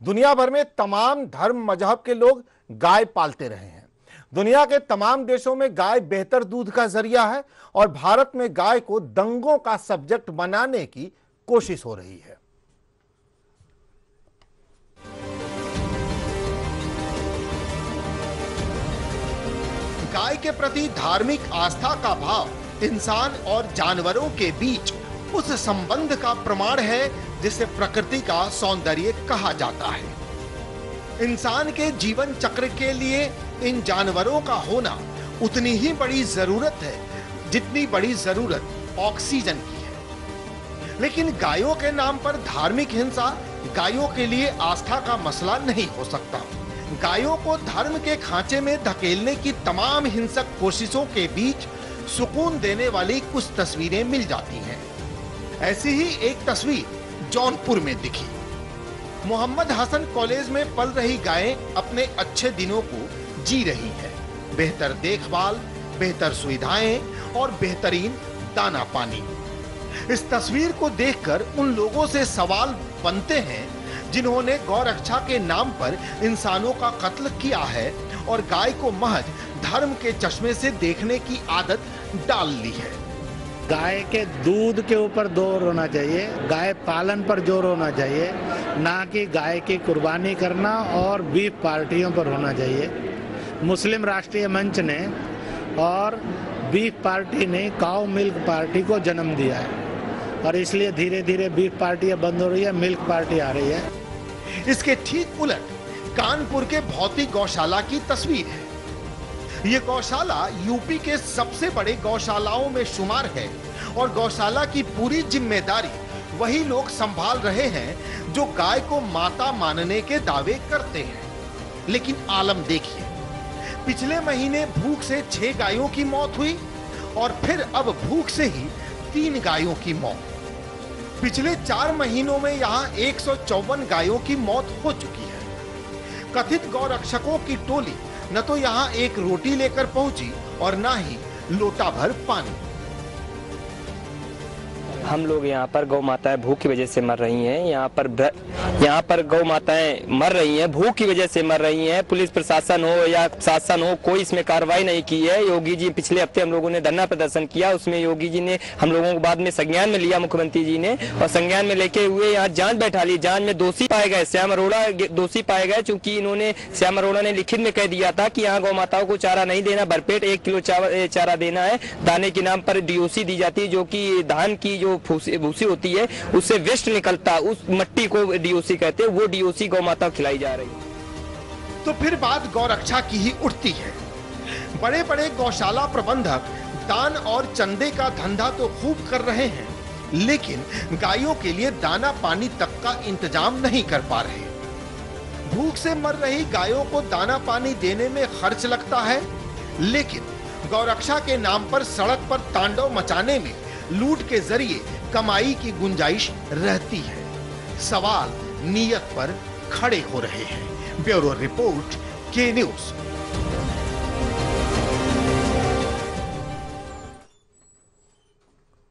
दुनिया भर में तमाम धर्म मजहब के लोग गाय पालते रहे हैं। दुनिया के तमाम देशों में गाय बेहतर दूध का जरिया है और भारत में गाय को दंगों का सब्जेक्ट बनाने की कोशिश हो रही है। गाय के प्रति धार्मिक आस्था का भाव इंसान और जानवरों के बीच उस संबंध का प्रमाण है जिसे प्रकृति का सौंदर्य कहा जाता है। इंसान के जीवन चक्र के लिए इन जानवरों का होना उतनी ही बड़ी जरूरत है जितनी बड़ी जरूरत ऑक्सीजन की है। लेकिन गायों के नाम पर धार्मिक हिंसा गायों के लिए आस्था का मसला नहीं हो सकता। गायों को धर्म के खांचे में धकेलने की तमाम हिंसक कोशिशों के बीच सुकून देने वाली कुछ तस्वीरें मिल जाती हैं। ऐसी ही एक तस्वीर जौनपुर में दिखी। मोहम्मद हसन कॉलेज में पल रही गायें अपने अच्छे दिनों को जी रही है। बेहतर देखभाल, बेहतर सुविधाएं और बेहतरीन दाना पानी। इस तस्वीर को देखकर उन लोगों से सवाल बनते हैं जिन्होंने गौ रक्षा के नाम पर इंसानों का कत्ल किया है और गाय को महज धर्म के चश्मे से देखने की आदत डाल ली है। गाय के दूध के ऊपर जोर होना चाहिए, गाय पालन पर जोर होना चाहिए, ना कि गाय की कुर्बानी करना और बीफ पार्टियों पर होना चाहिए। मुस्लिम राष्ट्रीय मंच ने और बीफ पार्टी ने काउ मिल्क पार्टी को जन्म दिया है और इसलिए धीरे धीरे बीफ पार्टी बंद हो रही है, मिल्क पार्टी आ रही है। इसके ठीक उलट कानपुर के भौतिक गौशाला की तस्वीर है। ये गौशाला यूपी के सबसे बड़े गौशालाओं में शुमार है और गौशाला की पूरी जिम्मेदारी वही लोग संभाल रहे हैं जो गाय को माता मानने के दावे करते हैं। लेकिन आलम देखिए, पिछले महीने भूख से 6 गायों की मौत हुई और फिर अब भूख से ही 3 गायों की मौत। पिछले 4 महीनों में यहां 154 गायों की मौत हो चुकी है। कथित गौरक्षकों की टोली न तो यहां एक रोटी लेकर पहुंची और न ही लोटा भर पानी। हम लोग यहाँ पर गौ माताएं भूख की वजह से मर रही हैं। यहाँ पर गौ माताएं मर रही हैं, भूख की वजह से मर रही हैं। पुलिस प्रशासन हो या शासन हो, कोई इसमें कार्रवाई नहीं की है। योगी जी पिछले हफ्ते हम लोगों ने धरना प्रदर्शन किया, उसमें योगी जी ने हम लोगों को बाद में संज्ञान में लिया, मुख्यमंत्री जी ने, और संज्ञान में लेके हुए यहाँ जांच बैठा ली। जांच में दोषी पाए गए, श्याम अरोड़ा दोषी पाए गए, चूंकि इन्होंने श्याम अरोड़ा ने लिखित में कह दिया था कि यहाँ गौ माताओं को चारा नहीं देना, भरपेट 1 किलो चारा देना है। दाने के नाम पर डीओसी दी जाती है, जो कि धान की जो भूसी होती है उससे वेस्ट निकलता, उस मिट्टी को डीओसी कहते हैं, वो डीओसी गौ माता खिलाई जा रही है। तो फिर बात गौरक्षा की ही उठती है। बड़े बड़े गौशाला प्रबंधक दान और चंदे का धंधा तो खूब कर रहे हैं, लेकिन गायों के लिए दाना पानी तक का इंतजाम नहीं कर पा रहे। भूख से मर रही गायों को दाना पानी देने में खर्च लगता है, लेकिन गौरक्षा के नाम पर सड़क पर तांडव मचाने में लूट के जरिए कमाई की गुंजाइश रहती है। सवाल नीयत पर खड़े हो रहे हैं। ब्यूरो रिपोर्ट, के न्यूज।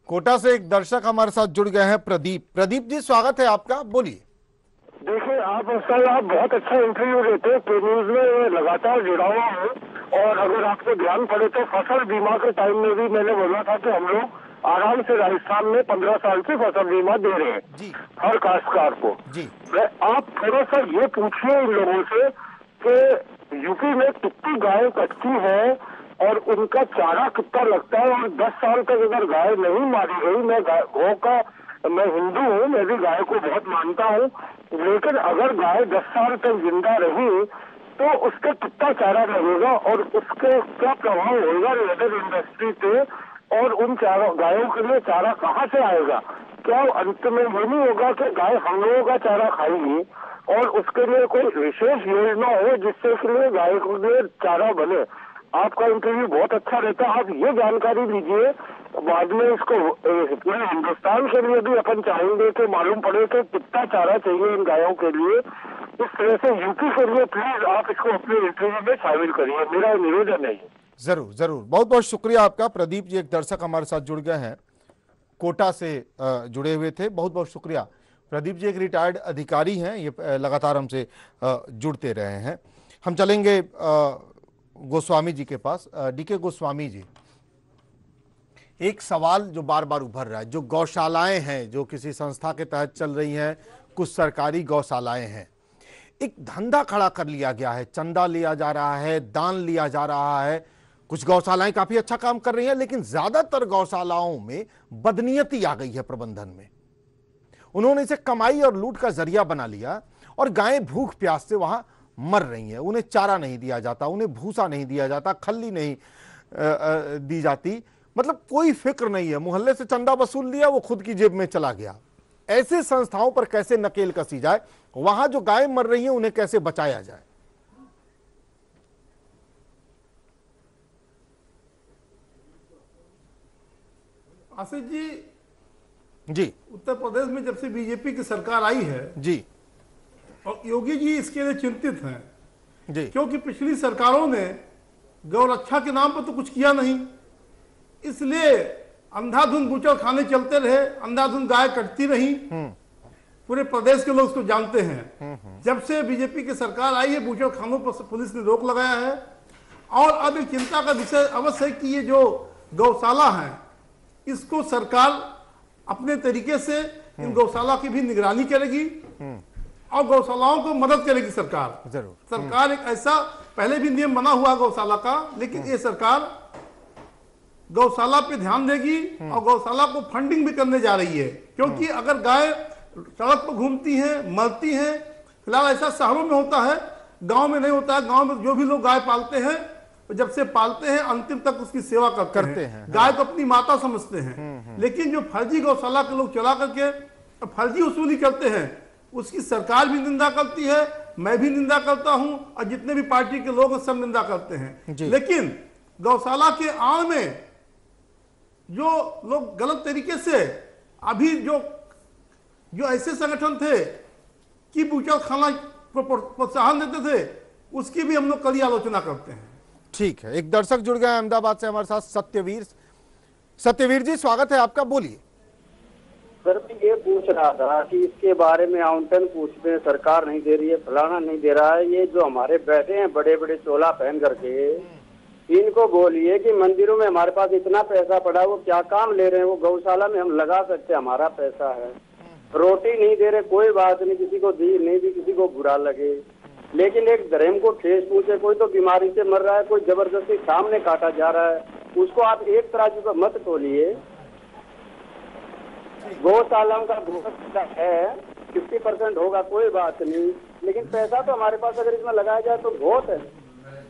कोटा से एक दर्शक हमारे साथ जुड़ गए हैं, प्रदीप। प्रदीप जी, स्वागत है आपका, बोलिए। देखिए, आप बहुत अच्छा इंटरव्यू देते हैं, के न्यूज में लगातार जुड़ा हुआ हूँ। और अगर आपको ध्यान पड़े तो फसल बीमा के टाइम में भी मैंने बोला था कि हम लोग आराम से राजस्थान में 15 साल से फसल बीमा दे रहे हैं हर काश्तकार को। आप थोड़ा सा ये पूछिए इन लोगों से कि यूपी में कितनी गाय कटती है और उनका चारा कितना लगता है, और 10 साल तक अगर गाय नहीं मारी गई, मैं हिंदू हूँ, मैं भी गाय को बहुत मानता हूँ, लेकिन अगर गाय 10 साल तक जिंदा रही तो उसका कितना चारा लगेगा और उसके क्या प्रभाव होगा लेदर इंडस्ट्री पे, और उन गायों के लिए चारा कहाँ से आएगा? क्या अंत में ये नहीं होगा कि गाय हम लोगों का चारा खाएगी और उसके लिए कोई विशेष योजना हो जिससे के लिए गाय के लिए चारा बने? आपका इंटरव्यू बहुत अच्छा रहता है, आप ये जानकारी लीजिए, बाद में इसको पूरे हिंदुस्तान के लिए भी अपन चाहेंगे कि मालूम पड़े कि कितना चारा चाहिए इन गायों के लिए। इस तरह से यूपी के लिए प्लीज आप इसको अपने इंटरव्यू में शामिल करिए, मेरा निवेदन है। जरूर जरूर, बहुत बहुत शुक्रिया आपका। प्रदीप जी एक दर्शक हमारे साथ जुड़ गए हैं, कोटा से जुड़े हुए थे, बहुत बहुत शुक्रिया। प्रदीप जी एक रिटायर्ड अधिकारी हैं, ये लगातार हमसे जुड़ते रहे हैं। हम चलेंगे गोस्वामी जी के पास। डीके गोस्वामी जी, एक सवाल जो बार बार उभर रहा है, जो गौशालाएं हैं जो किसी संस्था के तहत चल रही हैं, कुछ सरकारी गौशालाएं हैं, एक धंधा खड़ा कर लिया गया है, चंदा लिया जा रहा है, दान लिया जा रहा है। कुछ गौशालाएं काफी अच्छा काम कर रही हैं, लेकिन ज्यादातर गौशालाओं में बदनीयती आ गई है प्रबंधन में। उन्होंने इसे कमाई और लूट का जरिया बना लिया और गायें भूख प्यास से वहां मर रही हैं। उन्हें चारा नहीं दिया जाता, उन्हें भूसा नहीं दिया जाता, खल्ली नहीं दी जाती, मतलब कोई फिक्र नहीं है। मोहल्ले से चंदा वसूल लिया, वो खुद की जेब में चला गया। ऐसे संस्थाओं पर कैसे नकेल कसी जाए, वहां जो गायें मर रही हैं उन्हें कैसे बचाया जाए? आशीष जी, जी, उत्तर प्रदेश में जब से बीजेपी की सरकार आई है जी, और योगी जी इसके लिए चिंतित हैं जी, क्योंकि पिछली सरकारों ने गौरक्षा के नाम पर तो कुछ किया नहीं, इसलिए अंधाधुंध बूचड़ खाने चलते रहे, अंधाधुंध गाय कटती रही। पूरे प्रदेश के लोग उसको जानते हैं। जब से बीजेपी की सरकार आई है, बूचड़ खानों पर पुलिस ने रोक लगाया है। और अब एक चिंता का विषय अवश्य है कि ये जो गौशाला है, इसको सरकार अपने तरीके से इन गौशाला की भी निगरानी करेगी और गौशालाओं को मदद करेगी सरकार। जरूर सरकार एक ऐसा, पहले भी नियम बना हुआ गौशाला का, लेकिन ये सरकार गौशाला पे ध्यान देगी और गौशाला को फंडिंग भी करने जा रही है। क्योंकि अगर गाय सड़क पर घूमती हैं, मरती हैं, फिलहाल ऐसा शहरों में होता है, गांव में नहीं होता है। गांव में जो भी लोग गाय पालते हैं, जब से पालते हैं अंतिम तक उसकी सेवा करते हैं। गाय को अपनी माता समझते हैं। लेकिन जो फर्जी गौशाला के लोग चला करके फर्जी वसूली करते हैं, उसकी सरकार भी निंदा करती है, मैं भी निंदा करता हूं और जितने भी पार्टी के लोग सब निंदा करते हैं, लेकिन गौशाला के आड़ में जो लोग गलत तरीके से अभी जो ऐसे संगठन थे कि बूचड़ खाना प्रोत्साहन देते थे, उसकी भी हम लोग कड़ी आलोचना करते हैं। ठीक है, एक दर्शक जुड़ गए अहमदाबाद से हमारे साथ, सत्यवीर जी स्वागत है आपका, बोलिए। सर मैं ये पूछ रहा था कि इसके बारे में आउंटन पूछते हैं, सरकार नहीं दे रही है, फलाना नहीं दे रहा है, ये जो हमारे बैठे हैं बड़े बड़े चोला पहन करके, इनको बोलिए कि मंदिरों में हमारे पास इतना पैसा पड़ा है, वो क्या काम ले रहे हैं, वो गौशाला में हम लगा सकते हैं, हमारा पैसा है। रोटी नहीं दे रहे, कोई बात नहीं, किसी को दी नहीं दी किसी को बुरा लगे, लेकिन एक धर्म को ठेस पहुंचे, कोई तो बीमारी से मर रहा है, कोई जबरदस्ती सामने काटा जा रहा है, उसको आप एक तराजू पर मत तोलिए। गौशालाओं का गोश्त है 50% होगा, कोई बात नहीं, लेकिन पैसा तो हमारे पास अगर इसमें लगाया जाए तो बहुत है।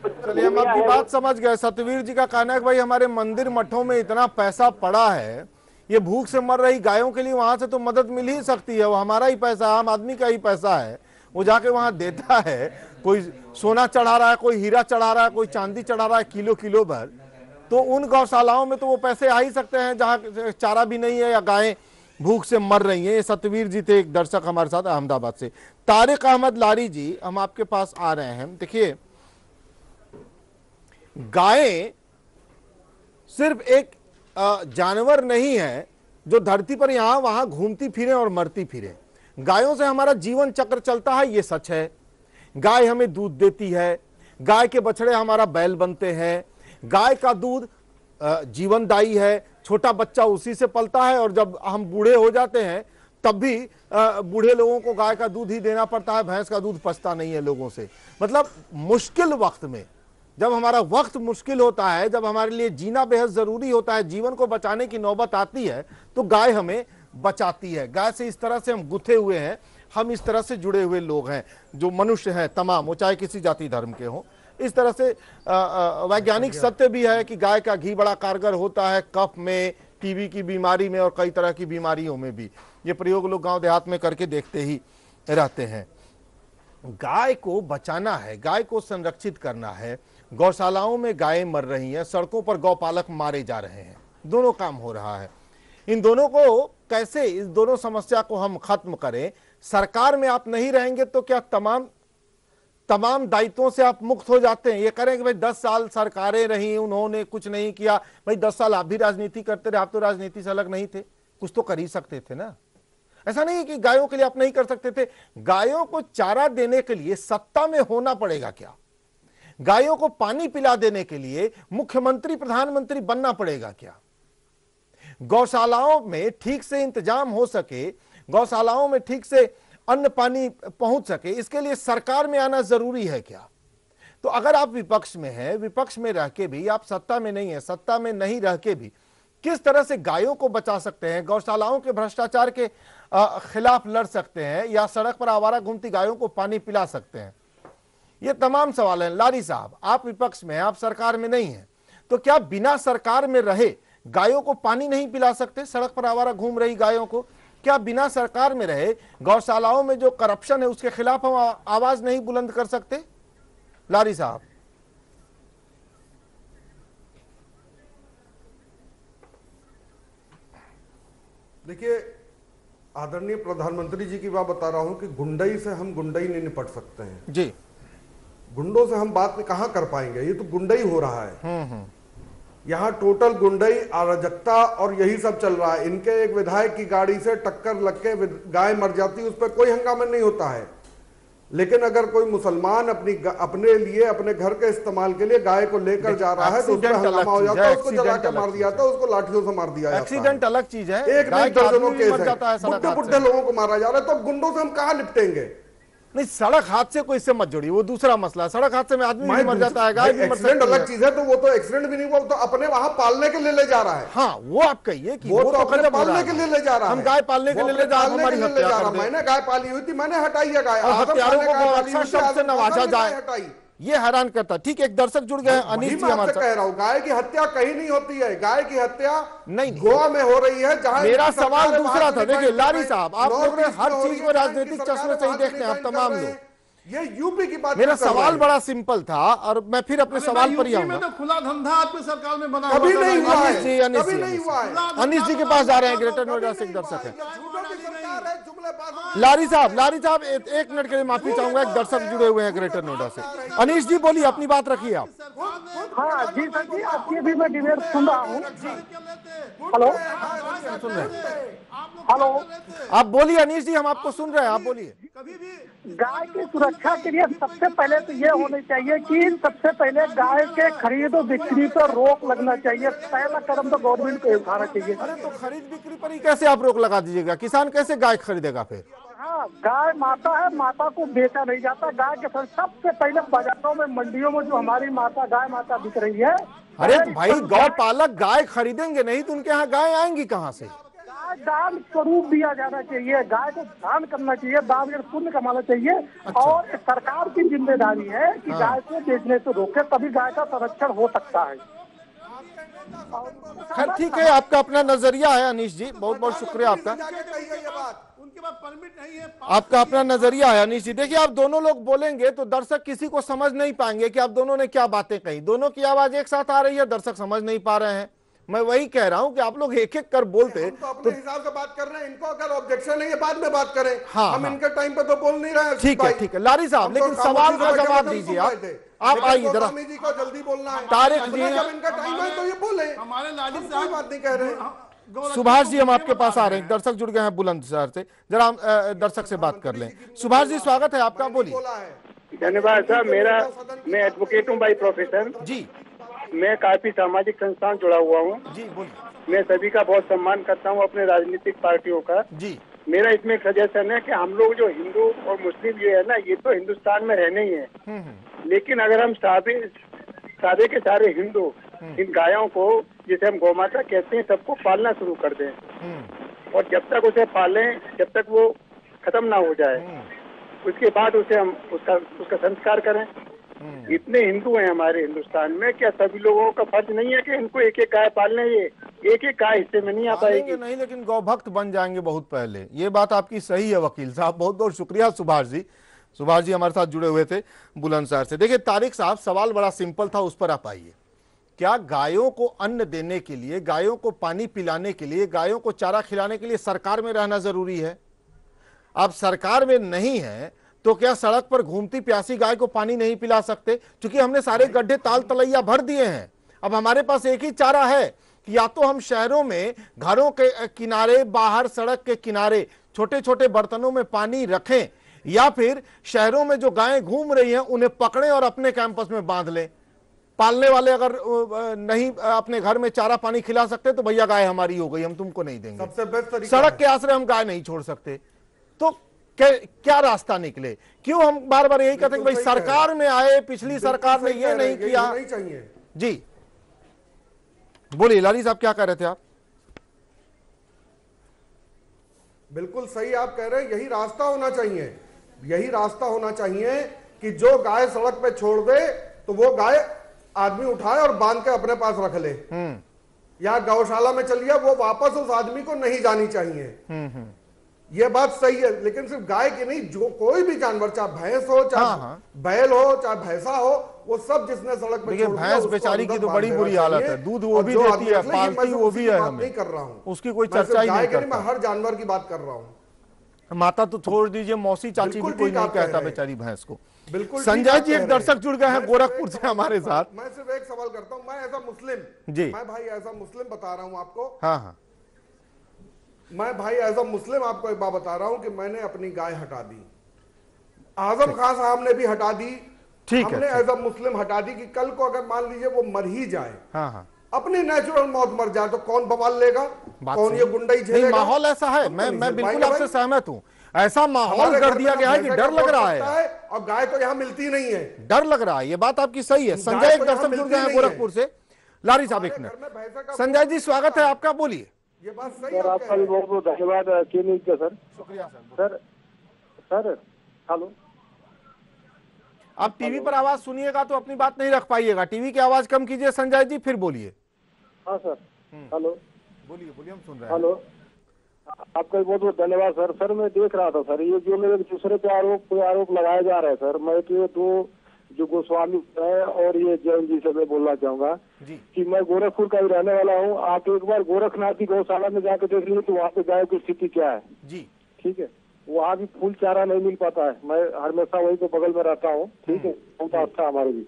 चलिए हम आपकी बात समझ गए। सत्यवीर जी का कहना है कि भाई हमारे मंदिर मठों में इतना पैसा पड़ा है, ये भूख से मर रही गायों के लिए वहां से तो मदद मिल ही सकती है, वो हमारा ही पैसा, आम आदमी का ही पैसा है, वो जाके वहां देता है। कोई सोना चढ़ा रहा है, कोई हीरा चढ़ा रहा है, कोई चांदी चढ़ा रहा है किलो किलो भर, तो उन गौशालाओं में तो वो पैसे आ ही सकते हैं जहाँ चारा भी नहीं है या गायें भूख से मर रही हैं। ये सत्यवीर जी थे, एक दर्शक हमारे साथ अहमदाबाद से। तारिक अहमद लारी जी, हम आपके पास आ रहे हैं। देखिए, गायें सिर्फ एक जानवर नहीं है जो धरती पर यहां वहां घूमती फिरे और मरती फिरे। गायों से हमारा जीवन चक्र चलता है, ये सच है। गाय हमें दूध देती है, गाय के बछड़े हमारा बैल बनते हैं, गाय का दूध जीवनदायी है, छोटा बच्चा उसी से पलता है, और जब हम बूढ़े हो जाते हैं तब भी बूढ़े लोगों को गाय का दूध ही देना पड़ता है, भैंस का दूध पचता नहीं है लोगों से। मतलब मुश्किल वक्त में, जब हमारा वक्त मुश्किल होता है, जब हमारे लिए जीना बेहद जरूरी होता है, जीवन को बचाने की नौबत आती है, तो गाय हमें बचाती है। गाय से इस तरह से हम गुथे हुए हैं, हम इस तरह से जुड़े हुए लोग हैं, जो मनुष्य हैं तमाम, वो चाहे किसी जाति धर्म के हों। इस तरह से वैज्ञानिक सत्य भी है कि गाय का घी बड़ा कारगर होता है कफ में, टीबी की बीमारी में और कई तरह की बीमारियों में भी। ये प्रयोग लोग गांव देहात में करके देखते ही रहते हैं। गाय को बचाना है, गाय को संरक्षित करना है। गौशालाओं में गायें मर रही हैं, सड़कों पर गौपालक मारे जा रहे हैं, दोनों काम हो रहा है। इन दोनों को कैसे, इस दोनों समस्या को हम खत्म करें? सरकार में आप नहीं रहेंगे तो क्या तमाम दायित्वों से आप मुक्त हो जाते हैं? ये करें कि भाई 10 साल सरकारें रही, उन्होंने कुछ नहीं किया, भाई 10 साल आप भी राजनीति करते रहे, आप तो राजनीति से अलग नहीं थे, कुछ तो कर ही सकते थे ना। ऐसा नहीं कि गायों के लिए आप नहीं कर सकते थे। गायों को चारा देने के लिए सत्ता में होना पड़ेगा क्या? गायों को पानी पिला देने के लिए मुख्यमंत्री प्रधानमंत्री बनना पड़ेगा क्या? गौशालाओं में ठीक से इंतजाम हो सके, गौशालाओं में ठीक से अन्न पानी पहुंच सके, इसके लिए सरकार में आना जरूरी है क्या? तो अगर आप विपक्ष में हैं, विपक्ष में रह के भी आप सत्ता में नहीं है, सत्ता में नहीं रह के भी किस तरह से गायों को बचा सकते हैं, गौशालाओं के भ्रष्टाचार के खिलाफ लड़ सकते हैं, या सड़क पर आवारा घूमती गायों को पानी पिला सकते हैं? ये तमाम सवाल हैं। लारी साहब, आप विपक्ष में हैं, आप सरकार में नहीं हैं, तो क्या बिना सरकार में रहे गायों को पानी नहीं पिला सकते? सड़क पर आवारा घूम रही गायों को क्या बिना सरकार में रहे गौशालाओं में जो करप्शन है उसके खिलाफ हम आवाज नहीं बुलंद कर सकते? लारी साहब, देखिए, आदरणीय प्रधानमंत्री जी की बात बता रहा हूं कि गुंडई से हम गुंडई नहीं निपट सकते हैं जी। गुंडों से हम बात कहां कर पाएंगे? ये तो गुंडई हो रहा है। यहाँ टोटल गुंडई, अराजकता और यही सब चल रहा है। इनके एक विधायक की गाड़ी से टक्कर लग के गाय मर जाती, उस पर कोई हंगामा नहीं होता है। लेकिन अगर कोई मुसलमान अपने लिए, अपने घर के इस्तेमाल के लिए गाय को लेकर जा रहा है तो उसमें हंगामा हो जाता है, उसको जला के मार दिया जाता है, उसको लाठियों से मार दिया जाता है। एक्सीडेंट अलग चीज है, एक नहीं दर्जनों केस है, बुढ़े बुढ़े लोगों को मारा जा रहा है। तो गुंडों से हम कहां निपटेंगे? नहीं, सड़क हादसे को इससे मत जोड़िए, वो दूसरा मसला। सड़क हादसे में आदमी भी मर जाता है, गाय भी मर सकती है। एक्सीडेंट अलग चीज है, तो वो तो एक्सीडेंट भी नहीं, वो तो अपने वहां पालने के लिए ले जा रहा है। हाँ, वो आप कहिए कि वो तो अपने पालने के लिए ले जा रहा है। हम गाय पालने के लिए ले जा रहे हैं। मैंने गाय पाली हुई थी, मैंने हटाई है गाय। हत्यारों को शब्द से नवाजा जाए, ये हैरान करता। ठीक है, एक दर्शक जुड़ गए, अनिल जी हमारे साथ। कह रहा हूं, गाय की हत्या कहीं नहीं होती है, गाय की हत्या नहीं गोवा में हो रही है, जहां मेरा सवाल दूसरा था। देखिए लारी साहब, आप लोग ने हर चीज को राजनीतिक चश्मे से ही देखते हैं आप तमाम लोग। ये यूपी की बात मेरा सवाल बड़ा सिंपल था और मैं फिर अपने सवाल पर ही आऊंगा। तो खुला धंधा आपकी सरकार में बना कभी नहीं हुआ है, कभी नहीं हुआ है। अनीश जी के पास जा रहे हैं, ग्रेटर नोएडा से एक दर्शक है। लारी साहब एक मिनट के लिए माफी चाहूंगा, एक दर्शक जुड़े हुए हैं ग्रेटर नोएडा से। अनीश जी बोलिए, अपनी बात रखिए आप। हाँ जी सर जी, आपकी भी मैं डिबेट सुन रहा हूँ। हेलो सुन रहे हैं, हेलो, आप बोलिए अनीश जी, हम आपको सुन रहे हैं, आप बोलिए। गाय की सुरक्षा के लिए सबसे पहले तो ये होनी चाहिए कि सबसे पहले गाय के खरीद और बिक्री पर रोक लगना चाहिए। पहला कदम तो गवर्नमेंट को उठाना चाहिए। अरे तो खरीद बिक्री पर ही कैसे आप रोक लगा दीजिएगा? किसान कैसे गाय खरीदेगा फिर? हाँ, गाय माता है, माता को बेचा नहीं जाता। गाय के सबसे पहले बाजारों में, मंडियों में जो हमारी माता गाय माता बिक रही है। अरे तो भाई गौ पालक गाय खरीदेंगे नहीं तो उनके यहाँ गाय आएंगी कहाँ से? दान स्वरूप दिया जाना चाहिए, गाय को दान करना चाहिए, दान कर पुण्य कमाना चाहिए। अच्छा। और सरकार की जिम्मेदारी है कि गाय को बेचने से रोके, तभी गाय का संरक्षण हो सकता है। खैर ठीक है, आपका अपना नजरिया है अनीश जी, बहुत बहुत शुक्रिया आपका। उनके पास परमिट नहीं है। आपका अपना नजरिया है अनीश जी। देखिए, आप दोनों लोग बोलेंगे तो दर्शक किसी को समझ नहीं पाएंगे कि आप दोनों ने क्या बातें कही। दोनों की आवाज एक साथ आ रही है, दर्शक समझ नहीं पा रहे हैं। मैं वही कह रहा हूं कि आप लोग एक एक कर बोलते हम तो अपने हिसाब से बात कर रहे हैं। इनको अगर ऑब्जेक्शन है ये बाद में बात करें। हाँ, हम हाँ। इनके टाइम पे तो बोल नहीं रहे हैं। ठीक है लारी साहब, लेकिन सवाल का जवाब दीजिए आप आइए जरा। जी को जल्दी बोलना है, तारिक जी, जब इनका टाइम है तो ये बोले, हमारे लाली कोई बात नहीं कह रहे। सुभाष जी, हम आपके पास आ रहे हैं, दर्शक जुड़ गए हैं बुलंदशहर से, जरा हम दर्शक से बात कर लें। सुभाष जी स्वागत है आपका, बोलिए। धन्यवाद सर। मैं एडवोकेट हूँ बाई प्रोफेशन जी। मैं काफी सामाजिक संस्थान जुड़ा हुआ हूँ जी, बोलिए। मैं सभी का बहुत सम्मान करता हूँ, अपने राजनीतिक पार्टियों का जी। मेरा इसमें एक सजेशन है कि हम लोग जो हिंदू और मुस्लिम ये है ना, ये तो हिंदुस्तान में रहने ही है, लेकिन अगर हम सारे के सारे हिंदू इन गायों को, जिसे हम गौ माता कहते हैं, सबको पालना शुरू कर दें और जब तक उसे पालें, जब तक वो खत्म ना हो जाए, उसके बाद उसे हम उसका संस्कार करें। इतने हिंदू हैं हमारे हिंदुस्तान में, क्या सभी लोगों का फर्ज नहीं है कि इनको एक एक गाय पालने? ये एक एक गाय हिस्से में नहीं आ पाएगी। नहीं, लेकिन गौ भक्त बन जाएंगे बहुत पहले। ये बात आपकी सही है वकील साहब, बहुत बहुत शुक्रिया सुभाष जी। सुभाष जी हमारे साथ जुड़े हुए थे बुलंदशहर से। देखिए तारिक साहब, सवाल बड़ा सिंपल था, उस पर आप आइए। क्या गायों को अन्न देने के लिए, गायों को पानी पिलाने के लिए, गायों को चारा खिलाने के लिए सरकार में रहना जरूरी है? आप सरकार में नहीं है तो क्या सड़क पर घूमती प्यासी गाय को पानी नहीं पिला सकते? क्योंकि हमने सारे गड्ढे ताल तलैया भर दिए हैं। अब हमारे पास एक ही चारा है कि या तो हम शहरों में घरों के किनारे, बाहर सड़क के किनारे छोटे छोटे बर्तनों में पानी रखें, या फिर शहरों में जो गायें घूम रही हैं उन्हें पकड़ें और अपने कैंपस में बांध लें। पालने वाले अगर नहीं अपने घर में चारा पानी खिला सकते तो भैया गाय हमारी हो गई, हम तुमको नहीं देंगे। सबसे बेस्ट तरीका, सड़क के आसरे हम गाय नहीं छोड़ सकते। तो क्या रास्ता निकले? क्यों हम बार बार यही कहते हैं कि भाई सरकार में आए, पिछली सरकार ने ये नहीं किया। नहीं चाहिए जी, बोलिए लाली साहब, क्या कह रहे थे आप? बिल्कुल सही आप कह रहे हैं, यही रास्ता होना चाहिए। यही रास्ता होना चाहिए कि जो गाय सड़क पे छोड़ दे तो वो गाय आदमी उठाए और बांध के अपने पास रख ले, या गौशाला में चलिए, वो वापस उस आदमी को नहीं जानी चाहिए। ये बात सही है, लेकिन सिर्फ गाय की नहीं, जो कोई भी जानवर, चाहे भैंस हो, चाहे बैल हो, चाहे भैंसा हो, वो सब जिसने सड़क पे छोड़ दिया, भैंस बेचारी की तो बड़ी बुरी हालत है, दूध वो भी देती है, पालती वो भी है, हमें नहीं कर रहा हूँ, उसकी कोई चर्चा ही नहीं करता। मैं हर जानवर की बात कर रहा हूँ। माता तो छोड़ दीजिए, मौसी चाची भी कोई नहीं कहता बेचारी भैंस को। बिल्कुल। संजय जी एक दर्शक जुड़ गए हैं गोरखपुर से हमारे साथ। मैं सिर्फ एक सवाल करता हूँ, मैं ऐसा मुस्लिम जी, मैं भाई ऐसा मुस्लिम बता रहा हूँ आपको। हाँ, मैं भाई एज अ मुस्लिम आपको एक बात बता रहा हूं कि मैंने अपनी गाय हटा दी, आजम खान साहब ने भी हटा दी, हमने एज अ मुस्लिम हटा दी कि कल को अगर मान लीजिए वो मर ही जाए, अपनी नेचुरल मौत मर जाए, तो कौन बवाल लेगा, कौन ये गुंडाई झेलेगा? माहौल ऐसा है, मैं बिल्कुल आपसे सहमत हूं। ऐसा माहौल कर दिया गया है कि डर लग रहा है, और गाय तो यहाँ मिलती नहीं है, डर लग रहा है। ये बात आपकी सही है। संजय एक दर्शक जुड़ गए हैं गोरखपुर से। लारी साहब एक मिनट। संजय जी स्वागत है आपका, बोलिए। ये बात सही है। आपका भी बहुत बहुत धन्यवाद के न्यूज का सर। शुक्रिया सर। हेलो, आप टीवी पर आवाज सुनिएगा तो अपनी बात नहीं रख पाइएगा, टीवी की आवाज कम कीजिए संजय जी, फिर बोलिए। हाँ सर। हेलो, बोलिए, हम सुन रहे हैं। हेलो, आपका बहुत बहुत धन्यवाद सर। सर मैं देख रहा था सर, ये जो मेरे दूसरे पे आरोप लगाए जा रहे हैं सर, मैं तो ये दो जो गोस्वामी है और ये जैन जी से मैं बोलना चाहूंगा कि मैं गोरखपुर का ही रहने वाला हूँ। आप एक बार गोरखनाथ की गौशाला में जाकर देख लीजिए तो वहाँ पे गाय की स्थिति क्या है जी। ठीक है, वहाँ भी फूल चारा नहीं मिल पाता है। मैं हमेशा वही तो बगल में रहता हूँ। ठीक है, बहुत अच्छा हमारे भी।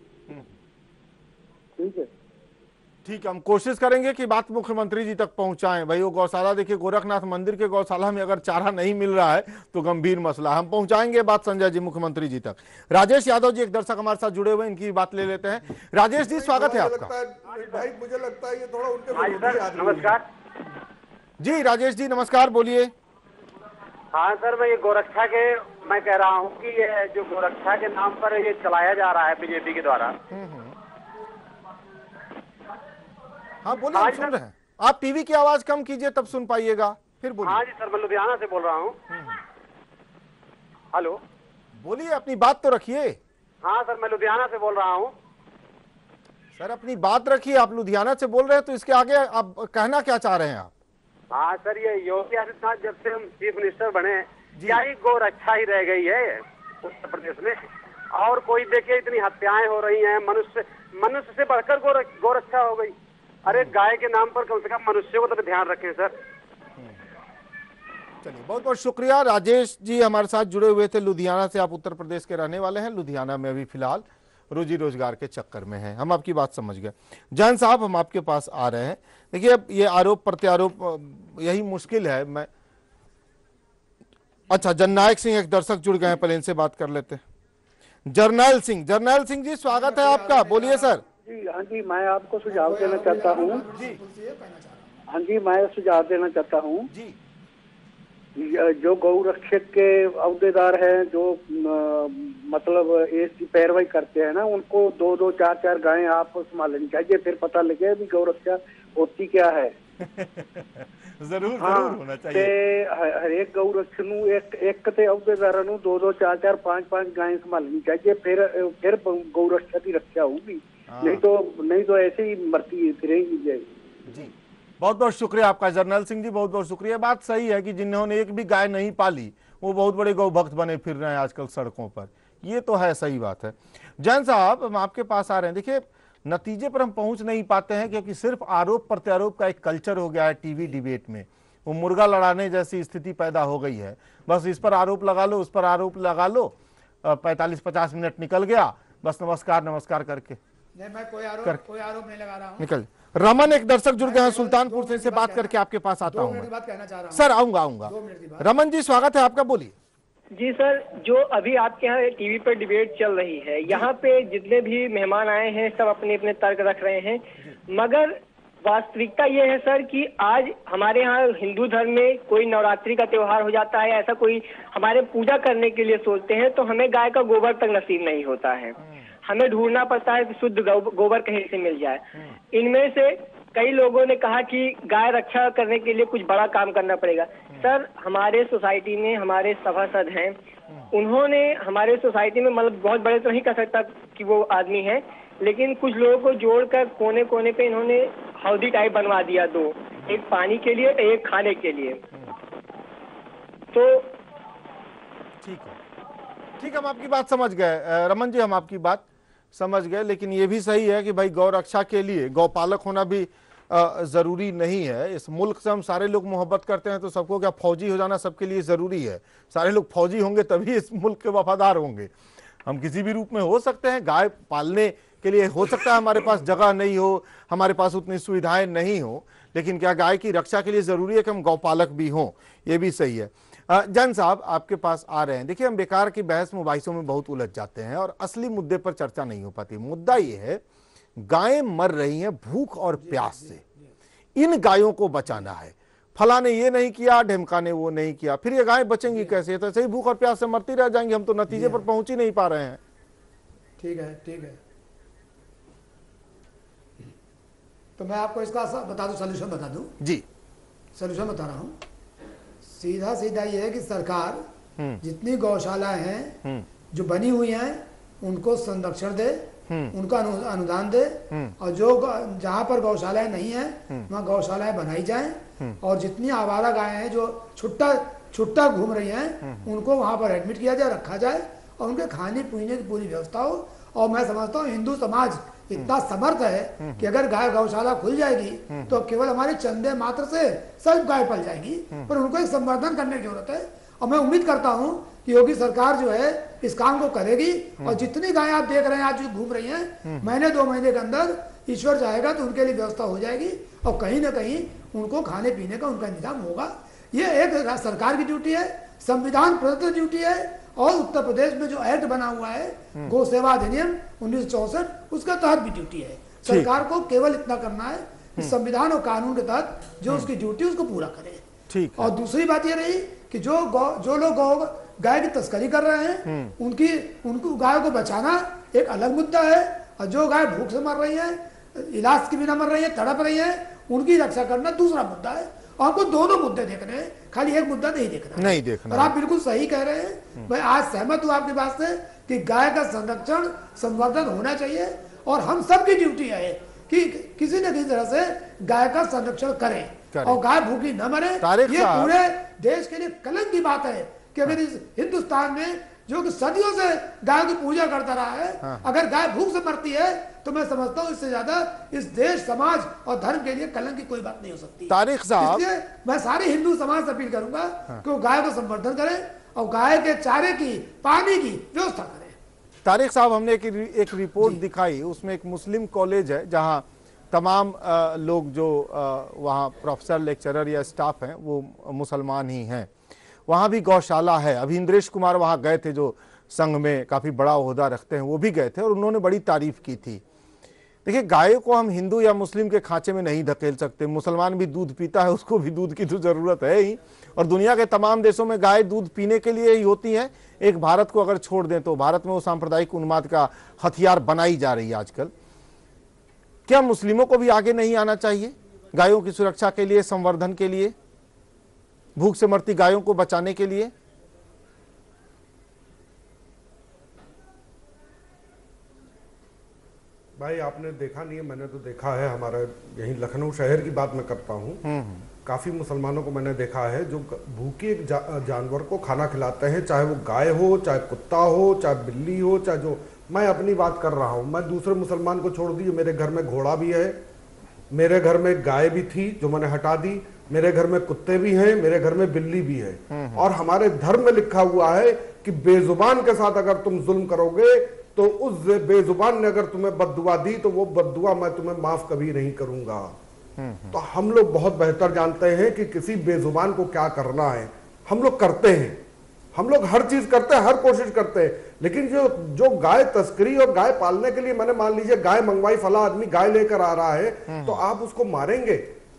ठीक है, ठीक है, हम कोशिश करेंगे कि बात मुख्यमंत्री जी तक पहुंचाएं। भाई वो गौशाला देखिए, गोरखनाथ मंदिर के गौशाला में अगर चारा नहीं मिल रहा है तो गंभीर मसला। हम पहुंचाएंगे बात संजय जी मुख्यमंत्री जी तक। राजेश यादव जी एक दर्शक हमारे साथ जुड़े हुए, इनकी बात ले लेते हैं। राजेश जी स्वागत है आपका। भाई मुझे लगता है ये थोड़ा उनके नमस्कार जी। राजेश जी नमस्कार, बोलिए। हाँ सर, मैं ये गोरक्षा के मैं कह रहा हूँ कि ये जो गोरक्षा के नाम पर ये चलाया जा रहा है बीजेपी के द्वारा। हाँ बोलिए, हम सुन रहे हैं। आप टीवी की आवाज कम कीजिए तब सुन पाइएगा, फिर बोलिए। हाँ जी सर, मैं लुधियाना से बोल रहा हूँ। हेलो, बोलिए, अपनी बात तो रखिए। हाँ सर, मैं लुधियाना से बोल रहा हूँ। सर अपनी बात रखिए, आप लुधियाना से बोल रहे हैं तो इसके आगे आप कहना क्या चाह रहे हैं आप? हाँ सर, ये योगी आदित्यनाथ जब से हम चीफ मिनिस्टर बने, क्या ही गोरक्षा ही रह गई है उत्तर प्रदेश में। और कोई देखिए इतनी हत्याएं हो रही हैं, मनुष्य से बढ़कर गोरक्षा हो गई। अरे गाय के नाम पर कम से कम मनुष्यों को तो ध्यान रखें सर। चलिए, बहुत बहुत शुक्रिया। राजेश जी हमारे साथ जुड़े हुए थे लुधियाना से। आप उत्तर प्रदेश के रहने वाले हैं, लुधियाना में अभी फिलहाल रोजी रोजगार के चक्कर में हैं। हम आपकी बात समझ गए। जैन साहब हम आपके पास आ रहे हैं। देखिए अब ये आरोप प्रत्यारोप यही मुश्किल है। मैं अच्छा, जननायक सिंह एक दर्शक जुड़ गए हैं, पहले इनसे बात कर लेते हैं। जर्नैल सिंह जी स्वागत है आपका, बोलिए सर। जी हाँ जी, मैं आपको सुझाव देना चाहता हूँ। हाँ जी, मैं सुझाव देना चाहता हूँ। जो गौ रक्षक के अहदेदार हैं, जो मतलब इसकी पैरवाई करते हैं ना, उनको 2-2, 4-4 गायें आप संभालनी चाहिए, फिर पता लगे भी गौ रक्षा होती क्या है। जरूर होना चाहिए। हर एक गौ रक्षक नू एक ते अहदेदार नू 2-2, 4-4, 5-5 गायें संभालनी चाहिए, फिर गौ रक्षा की रक्षा होगी। नहीं तो ऐसे ही मरती फिरेगी जी। बहुत बहुत शुक्रिया आपका जर्नैल सिंह जी, बहुत बहुत शुक्रिया। बात सही है कि जिन्होंने एक भी गाय नहीं पाली वो बहुत बड़े गौ भक्त बने फिर रहे हैं आजकल सड़कों पर। ये तो है, सही बात है। जैन साहब हम आपके पास आ रहे हैं। देखिए नतीजे पर हम पहुंच नहीं पाते हैं क्योंकि सिर्फ आरोप प्रत्यारोप का एक कल्चर हो गया है टीवी डिबेट में। वो मुर्गा लड़ाने जैसी स्थिति पैदा हो गई है। बस इस पर आरोप लगा लो, उस पर आरोप लगा लो, 45-50 मिनट निकल गया, बस नमस्कार करके। नहीं, मैं कोई आरोप नहीं लगा रहा हूँ। निकल। रमन एक दर्शक जुड़ गए हैं सुल्तानपुर से, बात करके आपके पास आता हूँ। सर आऊंगा। रमन जी स्वागत है आपका, बोलिए। जी सर, जो अभी आपके यहाँ टीवी पर डिबेट चल रही है, यहाँ पे जितने भी मेहमान आए हैं सब अपने अपने तर्क रख रहे हैं, मगर वास्तविकता ये है सर कि आज हमारे यहाँ हिंदू धर्म में कोई नवरात्रि का त्योहार हो जाता है, ऐसा कोई हमारे पूजा करने के लिए सोचते हैं तो हमें गाय का गोबर तक नसीब नहीं होता है। हमें ढूंढना पड़ता है कि शुद्ध गोबर कहीं से मिल जाए। इनमें से कई लोगों ने कहा कि गाय रक्षा करने के लिए कुछ बड़ा काम करना पड़ेगा। सर हमारे सोसाइटी में हमारे सभासद हैं, उन्होंने हमारे सोसाइटी में मतलब बहुत बड़े तो नहीं कह सकता कि वो आदमी है, लेकिन कुछ लोगों को जोड़कर कोने कोने पे इन्होंने हौदी टाइप बनवा दिया, 2, एक पानी के लिए एक खाने के लिए। तो ठीक हम आपकी बात समझ गए रमन जी, हम आपकी बात समझ गए। लेकिन ये भी सही है कि भाई गौ रक्षा के लिए गौपालक होना भी जरूरी नहीं है। इस मुल्क से हम सारे लोग मोहब्बत करते हैं तो सबको क्या फौजी हो जाना सबके लिए जरूरी है? सारे लोग फौजी होंगे तभी इस मुल्क के वफादार होंगे। हम किसी भी रूप में हो सकते हैं, गाय पालने के लिए हो सकता है हमारे पास जगह नहीं हो, हमारे पास उतनी सुविधाएं नहीं हो, लेकिन क्या गाय की रक्षा के लिए जरूरी है कि हम गौपालक भी हों? ये भी सही है। जैन साहब आपके पास आ रहे हैं। देखिए हम बेकार की बहस मुबाहिसों में बहुत उलझ जाते हैं और असली मुद्दे पर चर्चा नहीं हो पाती। मुद्दा ये है गायें मर रही हैं भूख और प्यास से, इन गायों को बचाना है। फला ने ये नहीं किया, ढेमका ने वो नहीं किया, फिर ये गायें बचेंगी कैसे? तो सही भूख और प्यास से मरती रह जाएंगी। हम तो नतीजे पर पहुंच ही नहीं पा रहे हैं। ठीक है तो मैं आपको इसका बता दूं, सोल्यूशन बता दूं जी। सोल्यूशन बता रहा हूँ। सीधा ये है कि सरकार जितनी गौशालाएं हैं जो बनी हुई हैं उनको संरक्षण दे उनका अनुदान दे, और जो जहाँ पर गौशालाएं नहीं है वहाँ गौशालाएं बनाई जाएं, और जितनी आवारा गायें हैं जो छुट्टा घूम रही हैं उनको वहाँ पर एडमिट किया जाए, रखा जाए, और उनके खाने पीने की पूरी व्यवस्था हो। और मैं समझता हूँ हिंदू समाज इतना समर्थ है कि अगर गाय गौशाला खुल जाएगी तो केवल हमारे चंदे मात्र से सब गाय पल जाएगी, पर उनको एक संवर्धन करने की जरूरत है। और मैं उम्मीद करता हूँ कि योगी सरकार जो है इस काम को करेगी, और जितनी गाय आप देख रहे हैं आज जो घूम रही हैं, महीने 2 महीने के अंदर ईश्वर चाहेगा तो उनके लिए व्यवस्था हो जाएगी, और कहीं ना कहीं उनको खाने पीने का उनका इंतजाम होगा। ये एक सरकार की ड्यूटी है, संविधान प्रदत्त ड्यूटी है, और उत्तर प्रदेश में जो एक्ट बना हुआ है गौ सेवा अधिनियम 1964 उसका तहत भी ड्यूटी है। सरकार को केवल इतना करना है कि संविधान और कानून के तहत जो उसकी ड्यूटी उसको पूरा करे। ठीक। और दूसरी बात ये रही कि जो लोग गाय की तस्करी कर रहे हैं उनको गायों को बचाना एक अलग मुद्दा है, और जो गाय भूख से मर रही है, इलाज की बिना मर रही है, तड़प रही है, उनकी रक्षा करना दूसरा मुद्दा है। आपको दोनों मुद्दे देखने हैं, खाली एक मुद्दा नहीं देखना। और आप बिल्कुल सही कह रहे हैं, मैं आज सहमत हूं आपकी बात से कि गाय का संरक्षण संवर्धन होना चाहिए, और हम सबकी ड्यूटी है कि किसी न किसी तरह से गाय का संरक्षण करें और गाय भूखी न मरे। ये पूरे देश के लिए कलंक की बात है कि अगर इस हिंदुस्तान में जो कि सदियों से गाय की पूजा करता रहा है, अगर गाय भूख से मरती है तो मैं समझता हूँ इससे ज्यादा इस देश समाज और धर्म के लिए कलंक की कोई बात नहीं हो सकती। तारिक साहब, इसलिए मैं सारे हिंदू समाज से अपील करूंगा कि वो गाय को संवर्धन करें और गाय के चारे की, पानी की व्यवस्था करें। तारिक साहब, हमने एक रिपोर्ट दिखाई, उसमें एक मुस्लिम कॉलेज है जहां तमाम लोग जो वहां प्रोफेसर, लेक्चरर या स्टाफ हैं वो मुसलमान ही हैं। वहां भी गौशाला है। अभी इंद्रेश कुमार वहां गए थे, जो संघ में काफी बड़ा ओहदा रखते हैं, वो भी गए थे और उन्होंने बड़ी तारीफ की थी। देखिए, गाय को हम हिंदू या मुस्लिम के खांचे में नहीं धकेल सकते। मुसलमान भी दूध पीता है, उसको भी दूध की तो जरूरत है ही, और दुनिया के तमाम देशों में गाय दूध पीने के लिए ही होती है। एक भारत को अगर छोड़ दें तो भारत में वो सांप्रदायिक उन्माद का हथियार बनाई जा रही है आजकल। क्या मुस्लिमों को भी आगे नहीं आना चाहिए गायों की सुरक्षा के लिए, संवर्धन के लिए, भूख से मरती गायों को बचाने के लिए? भाई, आपने देखा नहीं है, मैंने तो देखा है। हमारे यही लखनऊ शहर की बात मैं करता हूँ, काफी मुसलमानों को मैंने देखा है जो भूखे एक जानवर को खाना खिलाते हैं, चाहे वो गाय हो, चाहे कुत्ता हो, चाहे बिल्ली हो, चाहे जो। मैं अपनी बात कर रहा हूँ, मैं दूसरे मुसलमान को छोड़ दी। मेरे घर में घोड़ा भी है, मेरे घर में गाय भी थी जो मैंने हटा दी, मेरे घर में कुत्ते भी हैं, मेरे घर में बिल्ली भी है। और हमारे धर्म में लिखा हुआ है कि बेजुबान के साथ अगर तुम जुल्म करोगे तो उस बेजुबान ने अगर तुम्हें बद्दुआ दी तो वो बद्दुआ मैं तुम्हें माफ कभी नहीं करूंगा। तो हम लोग बहुत बेहतर जानते हैं कि किसी बेजुबान को क्या करना है। हम लोग करते हैं, हम लोग हर चीज करते हैं, हर कोशिश करते हैं, लेकिन जो गाय तस्करी और गाय पालने के लिए, मैंने मान लीजिए गाय मंगवाई, फला आदमी गाय लेकर आ रहा है, तो आप उसको मारेंगे?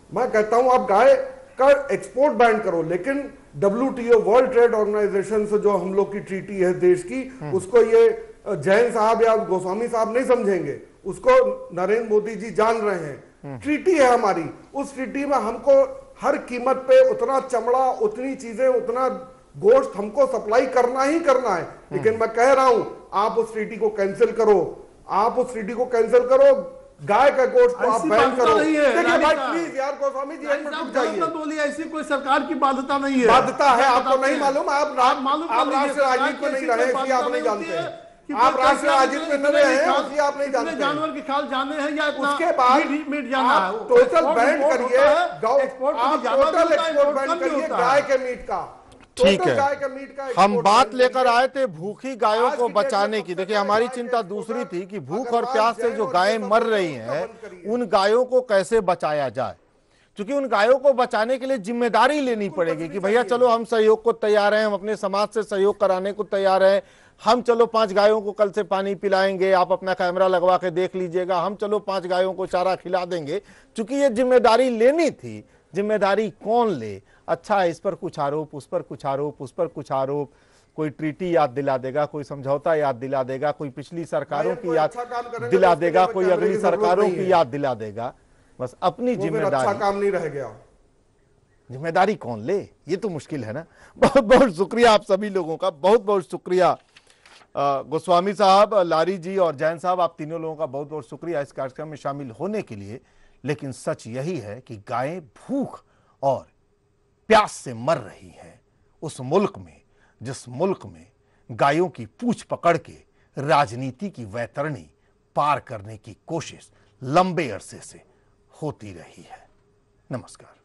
मैं कहता हूं आप गाय का एक्सपोर्ट बैन करो, लेकिन WTO, वर्ल्ड ट्रेड ऑर्गेनाइजेशन से जो हम लोग की ट्रीटी है देश की, उसको ये जैन साहब या गोस्वामी साहब नहीं समझेंगे, उसको नरेंद्र मोदी जी जान रहे हैं। ट्रीटी है हमारी, उस ट्रीटी में हमको हर कीमत पे उतना चमड़ा, उतनी चीजें, उतना गोश्त हमको सप्लाई करना ही करना है। लेकिन मैं कह रहा हूं आप उस ट्रीटी को कैंसिल करो, आप उस ट्रीटी को कैंसिल करो, गाय का गोश्त को आप बैन करो। देखिए भाई, प्लीज यार गोस्वामी जी, एक मिनट रुक जाइए। बोलिए, ऐसी कोई सरकार की बाध्यता नहीं है। बाध्यता है, आपको नहीं मालूम, आप राष्ट्रीय राजनीति में नहीं रहे, इसलिए आप नहीं जानते हैं। आप राष्ट्रीय राजनीति में नहीं रहे, इसलिए आप नहीं जानते। जानवर की खाल जाने हैं या उसके बाद मीट जाना है, टोटल बैन करिए, आप टोटल एक्सपोर्ट बैन करिए गाय के मीट का। ठीक है, हम बात लेकर आए थे भूखी गायों को बचाने की। देखिए, हमारी चिंता दूसरी थी कि भूख और प्यास से जो गायें मर रही हैं, उन गायों को कैसे बचाया जाए। क्योंकि उन गायों को बचाने के लिए जिम्मेदारी लेनी पड़ेगी कि भैया चलो हम सहयोग को तैयार हैं, हम अपने समाज से सहयोग कराने को तैयार हैं, हम चलो 5 गायों को कल से पानी पिलाएंगे, आप अपना कैमरा लगवा के देख लीजिएगा, हम चलो 5 गायों को चारा खिला देंगे। चूंकि ये जिम्मेदारी लेनी थी, जिम्मेदारी कौन ले? अच्छा, इस पर कुछ आरोप, उस पर कुछ आरोप, उस पर कुछ आरोप, कोई ट्रीटी याद दिला देगा, कोई समझौता याद दिला देगा, कोई पिछली सरकारों की याद दिला देगा, कोई अगली सरकारों की याद दिला देगा। बस अपनी जिम्मेदारी, अच्छा काम नहीं रह गया। जिम्मेदारी कौन ले, ये तो मुश्किल है ना। बहुत बहुत शुक्रिया आप सभी लोगों का, बहुत बहुत शुक्रिया गोस्वामी साहब, लारी जी और जैन साहब, आप तीनों लोगों का बहुत बहुत शुक्रिया इस कार्यक्रम में शामिल होने के लिए। लेकिन सच यही है कि गायें भूख और प्यास से मर रही हैं उस मुल्क में, जिस मुल्क में गायों की पूंछ पकड़ के राजनीति की वैतरणी पार करने की कोशिश लंबे अरसे से होती रही है। नमस्कार।